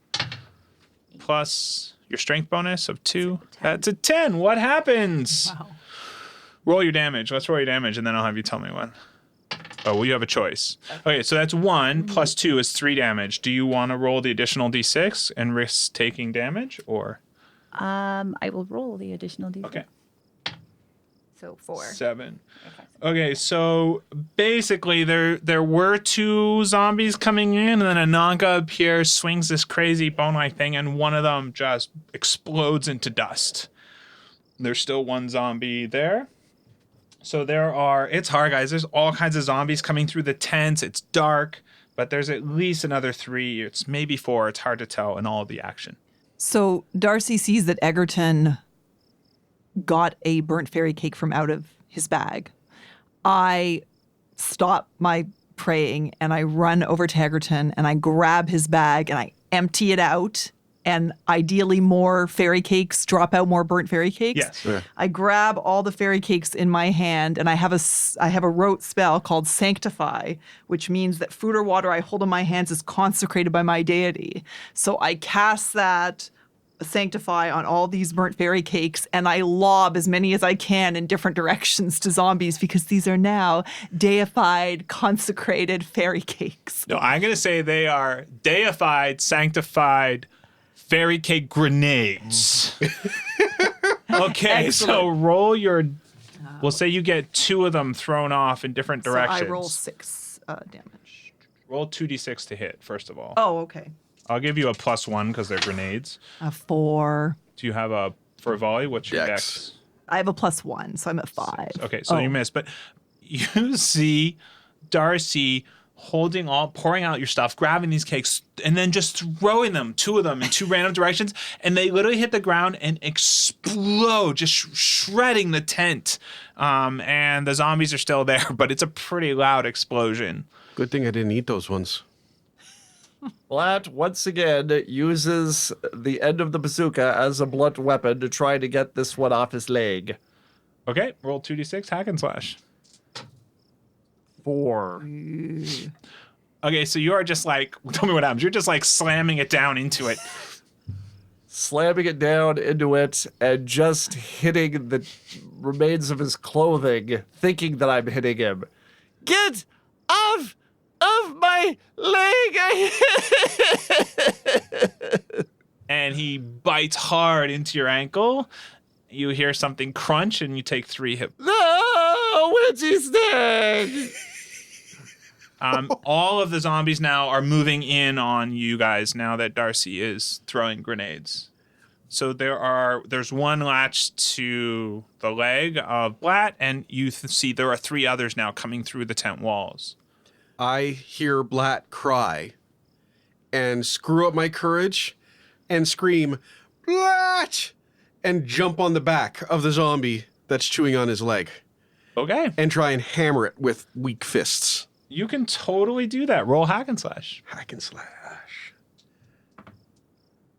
plus your strength bonus of 2. That's a 10. What happens?
Wow.
Roll your damage. Let's roll your damage, and then I'll have you tell me when. Oh, well, you have a choice. Okay, so that's 1 plus 2 is 3 damage. Do you want to roll the additional d6 and risk taking damage, or?
I will roll the additional d6.
Okay.
So 4.
7. Okay, so basically there were 2 zombies coming in, and then Ananka appears, swings this crazy bone-like thing, and one of them just explodes into dust. There's still 1 zombie there. So it's hard, guys. There's all kinds of zombies coming through the tents. It's dark, but there's at least another 3. It's maybe 4. It's hard to tell in all of the action.
So Darcy sees that Eggerton got a burnt fairy cake from out of his bag. I stop my praying and I run over to Eggerton and I grab his bag and I empty it out. And ideally more fairy cakes, drop out more burnt fairy cakes.
Yes.
Yeah.
I grab all the fairy cakes in my hand and I have a rote spell called Sanctify, which means that food or water I hold in my hands is consecrated by my deity. So I cast that Sanctify on all these burnt fairy cakes and I lob as many as I can in different directions to zombies because these are now deified, consecrated fairy cakes.
No, I'm going to say they are deified, sanctified, fairy cake grenades. Okay, so roll your. We'll say you get 2 of them thrown off in different directions.
So I roll 6 damage.
Roll 2d6 to hit, first of all.
Oh, okay.
I'll give you a +1 because they're grenades.
A 4.
Do you have for a volley? What's your
Dex.
dex?
I have a +1, so I'm at 5.
Okay, so you missed. But you see Darcy pouring out your stuff, grabbing these cakes, and then just throwing them, 2 of them, in 2 random directions, and they literally hit the ground and explode, just shredding the tent. And the zombies are still there, but it's a pretty loud explosion.
Good thing I didn't eat those ones.
Blat once again uses the end of the bazooka as a blunt weapon to try to get this one off his leg.
Okay, roll 2d6, hack and slash.
4.
Okay, so you are just like, tell me what happens. You're just like slamming it down into it.
Slamming it down into it and just hitting the remains of his clothing, thinking that I'm hitting him. Get off of my leg!
And he bites hard into your ankle. You hear something crunch and you take 3 hit.
No, witchy stick!
All of the zombies now are moving in on you guys now that Darcy is throwing grenades. So there's one latched to the leg of Blat, and you see there are 3 others now coming through the tent walls.
I hear Blat cry and screw up my courage and scream, Blat! And jump on the back of the zombie that's chewing on his leg.
Okay.
And try and hammer it with weak fists.
You can totally do that. Roll hack and slash.
Hack and slash.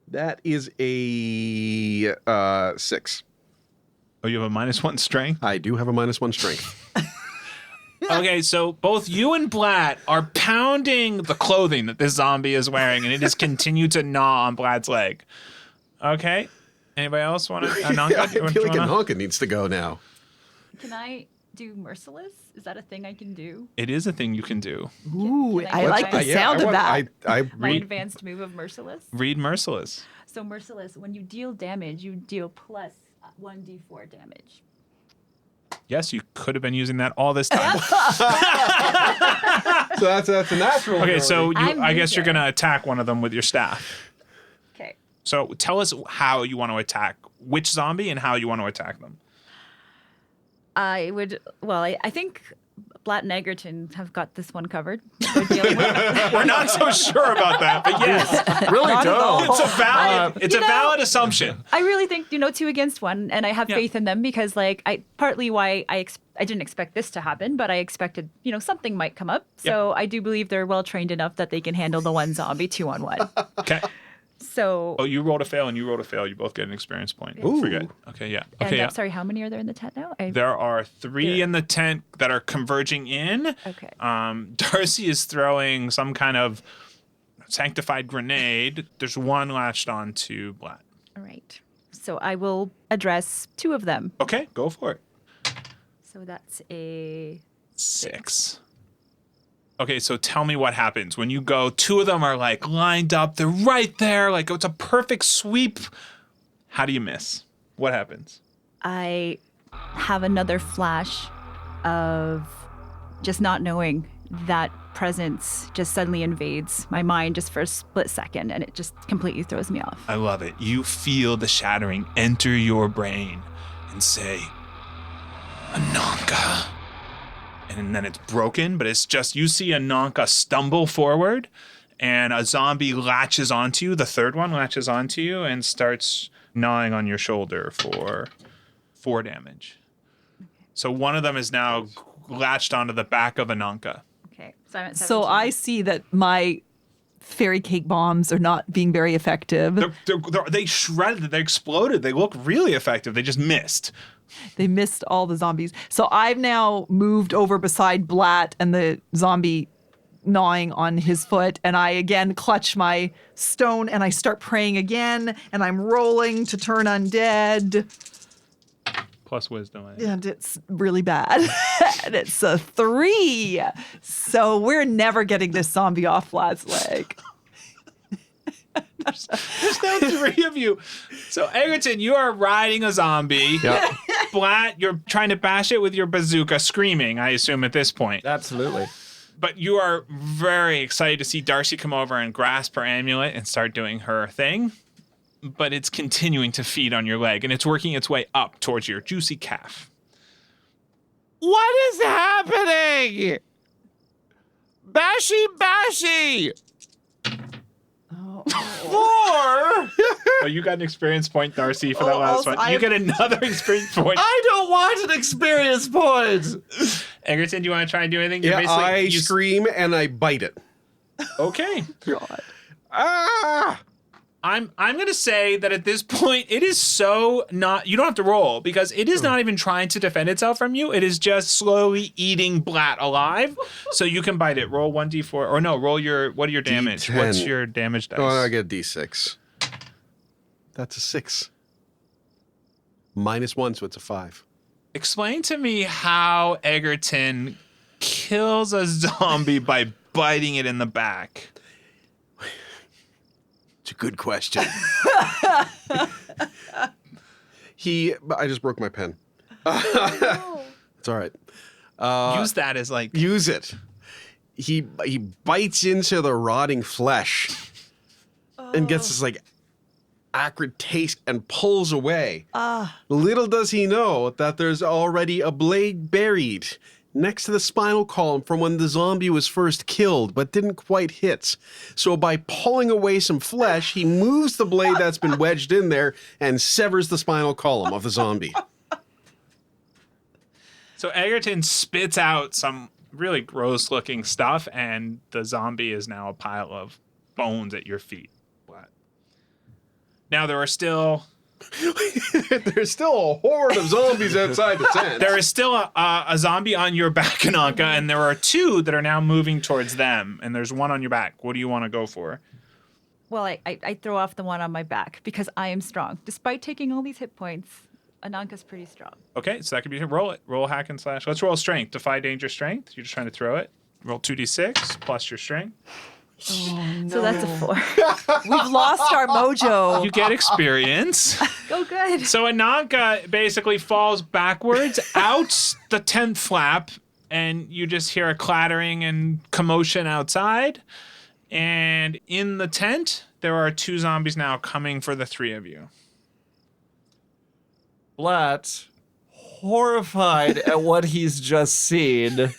That is a 6.
Oh, you have a -1 strength?
I do have a -1 strength.
Okay, so both you and Blat are pounding the clothing that this zombie is wearing, and it has continued to gnaw on Blat's leg. Okay. Anybody else want to? Ananka?
I feel like Ananka needs to go now.
Can I do Merciless? Is that a thing I can do?
It is a thing you can do.
Ooh,
Can I
I like the
try?
sound of that.
My advanced move of Merciless?
Read Merciless.
So Merciless, when you deal damage, you deal plus 1d4 damage.
Yes, you could have been using that all this time.
So that's a natural.
Okay, so
I'm
I
new
guess you're
here.
going to attack one of them with your staff.
Okay.
So tell us how you want to attack which zombie and how you want to attack them.
I think Blat and Eggerton have got this one covered. They're dealing with it.
We're not so sure about that, but yes,
Really don't.
it's a valid assumption.
I really think 2 against 1, and I have faith in them because, partly why I didn't expect this to happen, but I expected something might come up. So I do believe they're well trained enough that they can handle the one zombie 2-on-1.
Okay.
So.
Oh, you rolled a fail and you rolled a fail. You both get an experience point.
Ooh.
Forget. Okay, yeah.
And
Okay, yeah.
sorry, how many are there in the tent now?
There are 3 in the tent that are converging in.
Okay.
Darcy is throwing some kind of sanctified grenade. There's 1 latched on to Blat.
All right. So I will address 2 of them.
Okay, go for it.
So that's a
6. Okay, so tell me what happens. When you go, 2 of them are like lined up. They're right there. Like it's a perfect sweep. How do you miss? What happens?
I have another flash of just not knowing that presence just suddenly invades my mind just for a split second, and it just completely throws me off.
I love it. You feel the shattering enter your brain and say, Ananka. And then it's broken, but it's just, you see Ananka stumble forward and a zombie latches onto you. The 3rd one latches onto you and starts gnawing on your shoulder for 4 damage. So one of them is now latched onto the back of Ananka.
Okay. So I'm at 17.
So I see that my fairy cake bombs are not being very effective.
They shredded, they exploded. They look really effective. They just missed.
They missed all the zombies. So I've now moved over beside Blat and the zombie gnawing on his foot. And I again clutch my stone and I start praying again. And I'm rolling to turn undead.
Plus wisdom.
And it's really bad. And it's a 3. So we're never getting this zombie off Blat's leg.
There's now 3 of you. So, Eggerton, you are riding a zombie.
Yeah.
Blat, you're trying to bash it with your bazooka, screaming, I assume, at this point.
Absolutely.
But you are very excited to see Darcy come over and grasp her amulet and start doing her thing. But it's continuing to feed on your leg, and it's working its way up towards your juicy calf.
What is happening? Bashy! 4?
Oh, you got an experience point, Darcy, for that last
also,
one. You get another experience point.
I don't want an experience point.
Egerton, do you want to try and do anything?
Yeah, I scream and I bite it.
Okay.
God.
Ah!
I'm going to say that at this point, it is so not... You don't have to roll, because it is not even trying to defend itself from you. It is just slowly eating Blat alive, so you can bite it. Roll 1d4. Or no, roll your... What are your damage?
D10.
What's your damage dice?
Oh, I get a D6. That's a 6. -1, so it's a 5.
Explain to me how Eggerton kills a zombie by biting it in the back.
It's a good question. I just broke my pen. It's all right.
Use that as like...
Use it. He bites into the rotting flesh and gets this like acrid taste and pulls away. Little does he know that there's already a blade buried next to the spinal column from when the zombie was first killed, but didn't quite hit. So by pulling away some flesh, he moves the blade that's been wedged in there and severs the spinal column of the zombie.
So Eggerton spits out some really gross looking stuff, and the zombie is now a pile of bones at your feet. What? Now there are still...
There's still a horde of zombies outside the tent.
There is still a zombie on your back, Ananka, and there are 2 that are now moving towards them, and there's 1 on your back. What do you want to go for?
Well, I throw off the one on my back because I am strong. Despite taking all these hit points, Ananka's pretty strong.
Okay, so that could be... Roll it. Roll hack and slash. Let's roll strength. Defy danger strength. You're just trying to throw it. Roll 2d6 plus your strength.
Oh, no.
So that's a 4.
We've lost our mojo.
You get experience.
Go good.
So Ananka basically falls backwards out the tent flap, and you just hear a clattering and commotion outside. And in the tent, there are 2 zombies now coming for the 3 of you.
Blat, horrified at what he's just seen,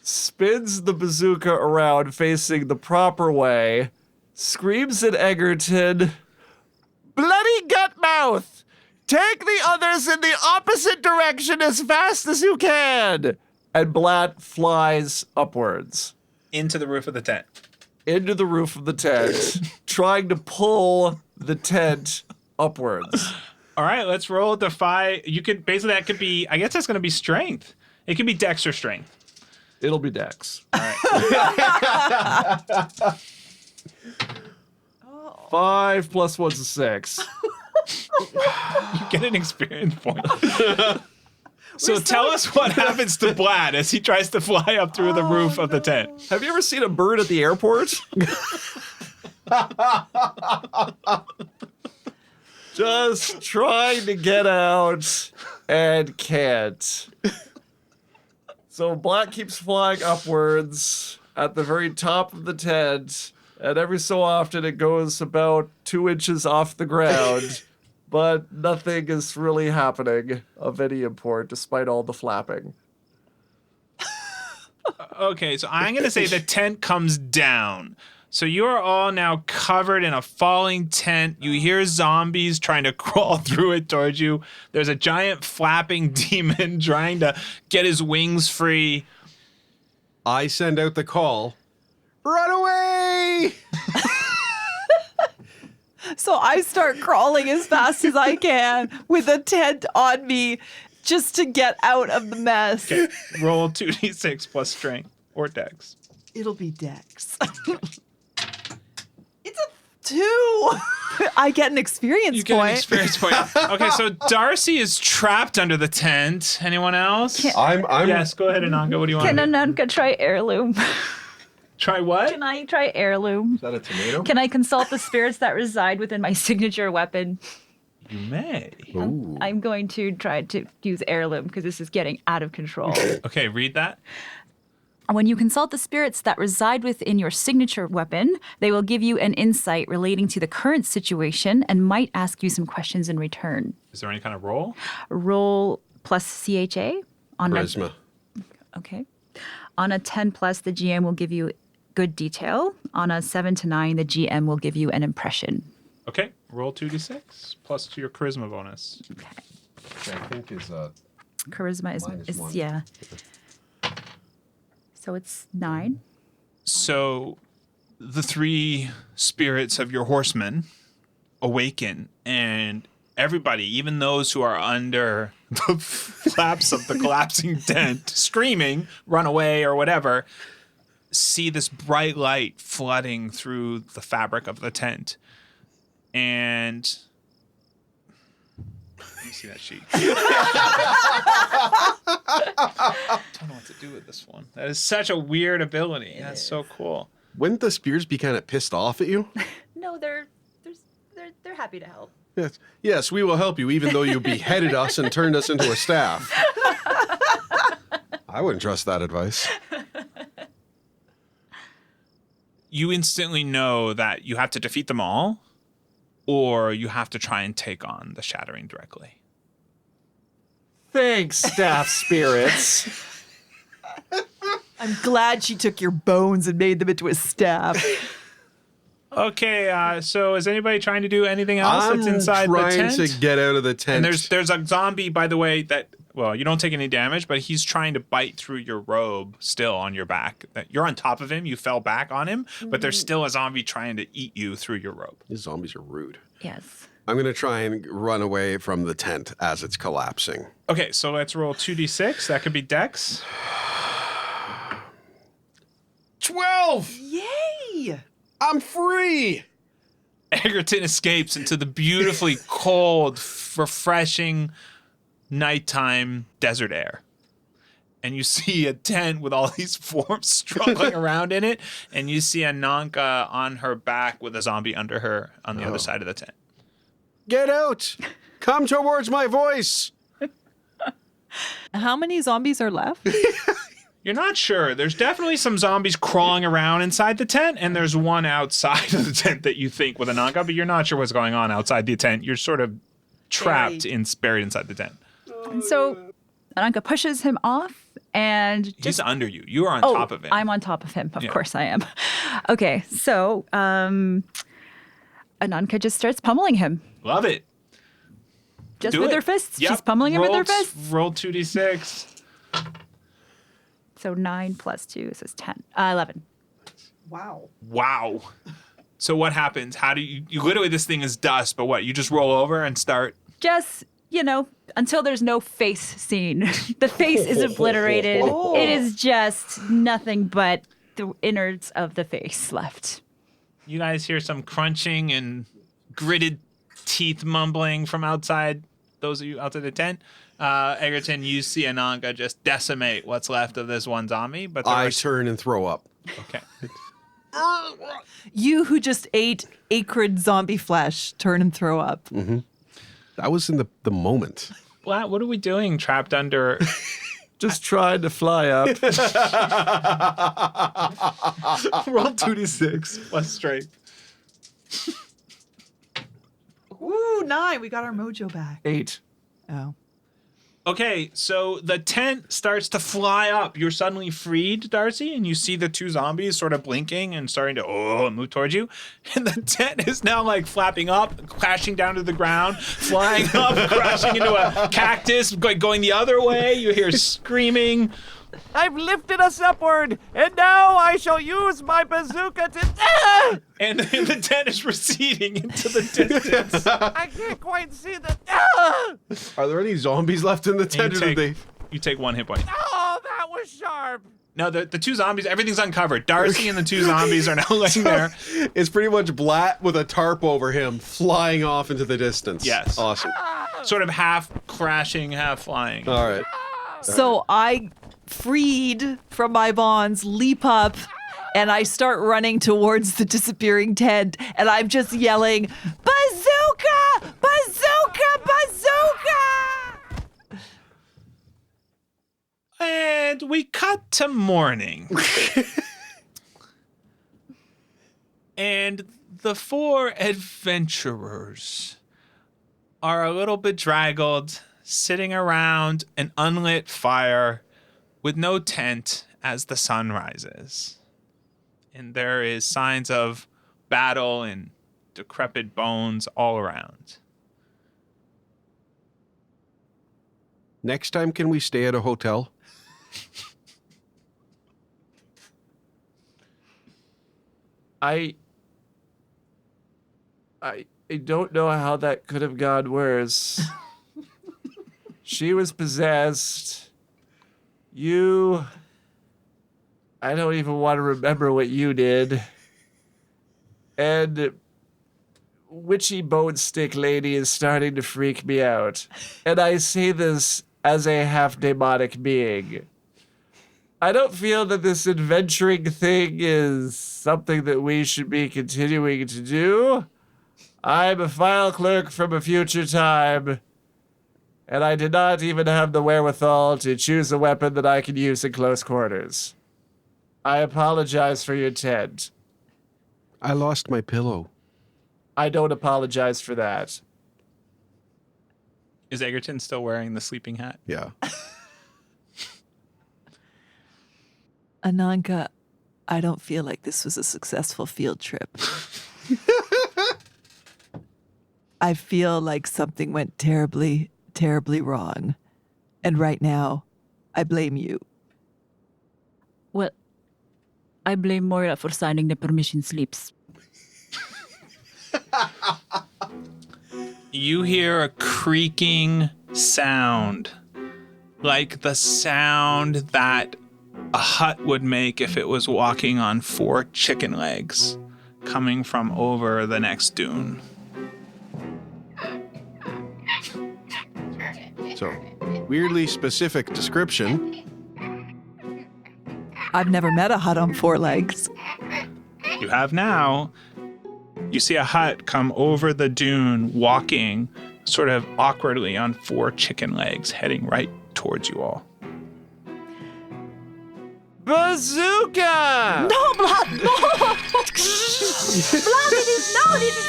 spins the bazooka around facing the proper way, screams at Eggerton, "Bloody gut mouth! Take the others in the opposite direction as fast as you can!" And Blat flies upwards.
Into the roof of the tent.
Into the roof of the tent, trying to pull the tent upwards.
All right, let's roll defy. You could... Basically, that could be... I guess that's going to be strength. It could be dex or strength.
It'll be Dex.
All right.
5 plus 1's a 6.
You get an experience point. So tell us what happens to Blat as he tries to fly up through the roof of the tent.
Have you ever seen a bird at the airport? Just trying to get out and can't. So Blat keeps flying upwards at the very top of the tent, and every so often it goes about 2 inches off the ground, but nothing is really happening of any import despite all the flapping.
Okay, so I'm going to say the tent comes down. So you are all now covered in a falling tent. You hear zombies trying to crawl through it towards you. There's a giant flapping demon trying to get his wings free.
I send out the call, "Run away!"
So I start crawling as fast as I can with a tent on me just to get out of the mess.
Okay, roll 2d6 plus strength or dex.
It'll be Dex. It's a 2. I get an experience
You get
point.
an experience point. Okay, so Darcy is trapped under the tent. Anyone else?
I'm
Yes, go ahead, Ananka. What do you want?
Can Ananka try heirloom?
Try what?
Can I try heirloom?
Is that a tomato?
Can I consult the spirits that reside within my signature weapon?
You may.
Ooh.
I'm going to try to use heirloom because this is getting out of control.
Okay, read that.
When you consult the spirits that reside within your signature weapon, they will give you an insight relating to the current situation and might ask you some questions in return.
Is there any kind of roll?
Roll plus CHA on
Charisma.
Okay. On a 10 plus, the GM will give you good detail. On a 7 to 9, the GM will give you an impression.
Okay, roll 2d6 plus to your charisma bonus.
Which I think is
Charisma
Minus
is
1.
yeah. So it's 9.
So the 3 spirits of your horsemen awaken, and everybody, even those who are under the flaps of the collapsing tent, screaming, run away or whatever, see this bright light flooding through the fabric of the tent. And let me see that sheet. Don't know what to do with this one. That is such a weird ability. That's so cool.
Wouldn't the spears be kind of pissed off at you?
No, they're happy to help.
Yes. Yes, we will help you, even though you beheaded us and turned us into a staff. I wouldn't trust that advice.
You instantly know that you have to defeat them all, or you have to try and take on the Shattering directly.
Thanks, staff spirits.
I'm glad she took your bones and made them into a staff.
Okay, so is anybody trying to do anything else
I'm
that's inside the
trying
tent?
to get out of the tent.
And there's a zombie, by the way, that, well, you don't take any damage, but he's trying to bite through your robe still on your back. You're on top of him, you fell back on him, but there's still a zombie trying to eat you through your robe.
These zombies are rude.
Yes.
I'm going to try and run away from the tent as it's collapsing.
Okay, so let's roll 2d6. That could be Dex.
12!
Yay!
I'm free!
Eggerton escapes into the beautifully cold, refreshing nighttime desert air. And you see a tent with all these forms struggling around in it. And you see Ananka on her back with a zombie under her on the other side of the tent.
Get out! Come towards my voice!
How many zombies are left?
You're not sure. There's definitely some zombies crawling around inside the tent, and there's one outside of the tent that you think with Ananka, but you're not sure what's going on outside the tent. You're sort of trapped, buried inside the tent.
And so Ananka pushes him off and
He's under you. You are on top of him.
I'm on top of him. Of course I am. Okay, so Ananka just starts pummeling him.
Love it.
Just
Do
with
it.
her fists.
Yep.
She's pummeling him with her fists.
Roll 2d6.
So 9 plus 2 is 10. 11.
Wow.
Wow. So what happens? How do you literally, this thing is dust, but what? You just roll over and start?
Just, until there's no face seen. The face is obliterated. It is just nothing but the innards of the face left.
You guys hear some crunching and gritted teeth mumbling from outside, those of you outside the tent. Eggerton, you see Ananka just decimate what's left of this one zombie, but
I turn and throw up.
okay.
You who just ate acrid zombie flesh, turn and throw up.
Mm-hmm. That was in the moment.
Blat, what are we doing trapped under?
Just trying to fly up.
Roll 2d6 plus strength.
Ooh, 9. We got our mojo back.
8.
Oh.
Okay, so the tent starts to fly up. You're suddenly freed, Darcy, and you see the two zombies sort of blinking and starting to move towards you. And the tent is now like flapping up, crashing down to the ground, flying up, crashing into a cactus, going the other way. You hear screaming.
I've lifted us upward, and now I shall use my bazooka to...
And the tent is receding into the distance.
I can't quite see the...
Are there any zombies left in the tent?
You take 1 hit point.
Oh, that was sharp.
No, the two zombies, everything's uncovered. Darcy and the two zombies are now laying there.
It's pretty much Blat with a tarp over him, flying off into the distance.
Yes.
Awesome.
Sort of half crashing, half flying.
All right.
So I, freed from my bonds, leap up And I start running towards the disappearing tent, and I'm just yelling, "Bazooka! Bazooka! Bazooka!"
And we cut to morning. And the four adventurers are a little bedraggled, sitting around an unlit fire with no tent as the sun rises. And there is signs of battle and decrepit bones all around.
Next time, can we stay at a hotel?
I don't know how that could have gone worse. She was possessed. I don't even want to remember what you did. And witchy bone stick lady is starting to freak me out. And I say this as a half demonic being. I don't feel that this adventuring thing is something that we should be continuing to do. I'm a file clerk from a future time, and I did not even have the wherewithal to choose a weapon that I can use in close quarters. I apologize for your tent.
I lost my pillow.
I don't apologize for that.
Is Eggerton still wearing the sleeping hat?
Yeah.
Ananka, I don't feel like this was a successful field trip. I feel like something went terribly, terribly wrong. And right now, I blame you.
Well, I blame Moira for signing the permission slips.
You hear a creaking sound, like the sound that a hut would make if it was walking on 4 chicken legs, coming from over the next dune.
So, weirdly specific description.
I've never met a hut on 4 legs.
You have now. You see a hut come over the dune, walking sort of awkwardly on 4 chicken legs, heading right towards you all.
Bazooka!
No, Blat, no! Blat, this is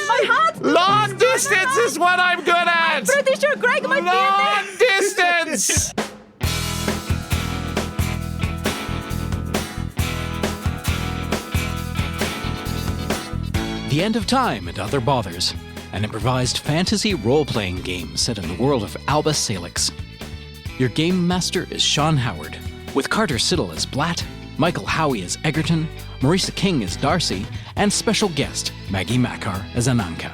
my hat!
Long distance is what I'm good at!
Pretty sure Greg might
Long
be in there!
distance!
The End of Time and Other Bothers, an improvised fantasy role-playing game set in the world of Albus Salix. Your game master is Sean Howard, with Carter Siddall as Blat, Michael Howie as Eggerton, Marisa King as Darcy, and special guest Maggie Makar as Ananka.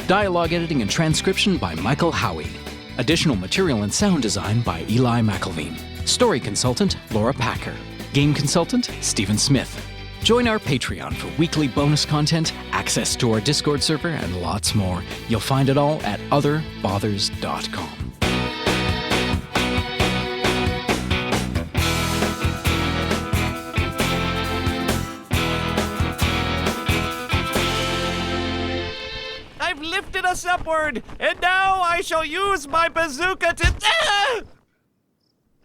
Dialogue editing and transcription by Michael Howie. Additional material and sound design by Eli McIlveen. Story consultant Laura Packer. Game consultant Stephen Smith. Join our Patreon for weekly bonus content, access to our Discord server, and lots more. You'll find it all at otherbothers.com.
I've lifted us upward, and now I shall use my bazooka to...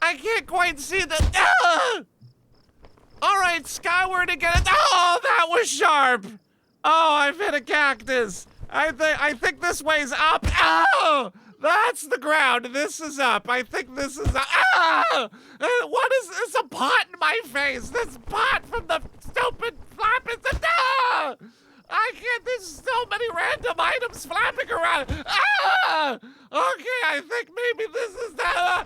I can't quite see the... All right, skyward again. Oh, that was sharp. Oh, I've hit a cactus. I think this way's up. Oh, that's the ground. This is up. I think this is up. Oh, what is this? A pot in my face. This pot from the stupid flap is the... Oh, I can't. There's so many random items flapping around. Ah! Okay, I think maybe this is the...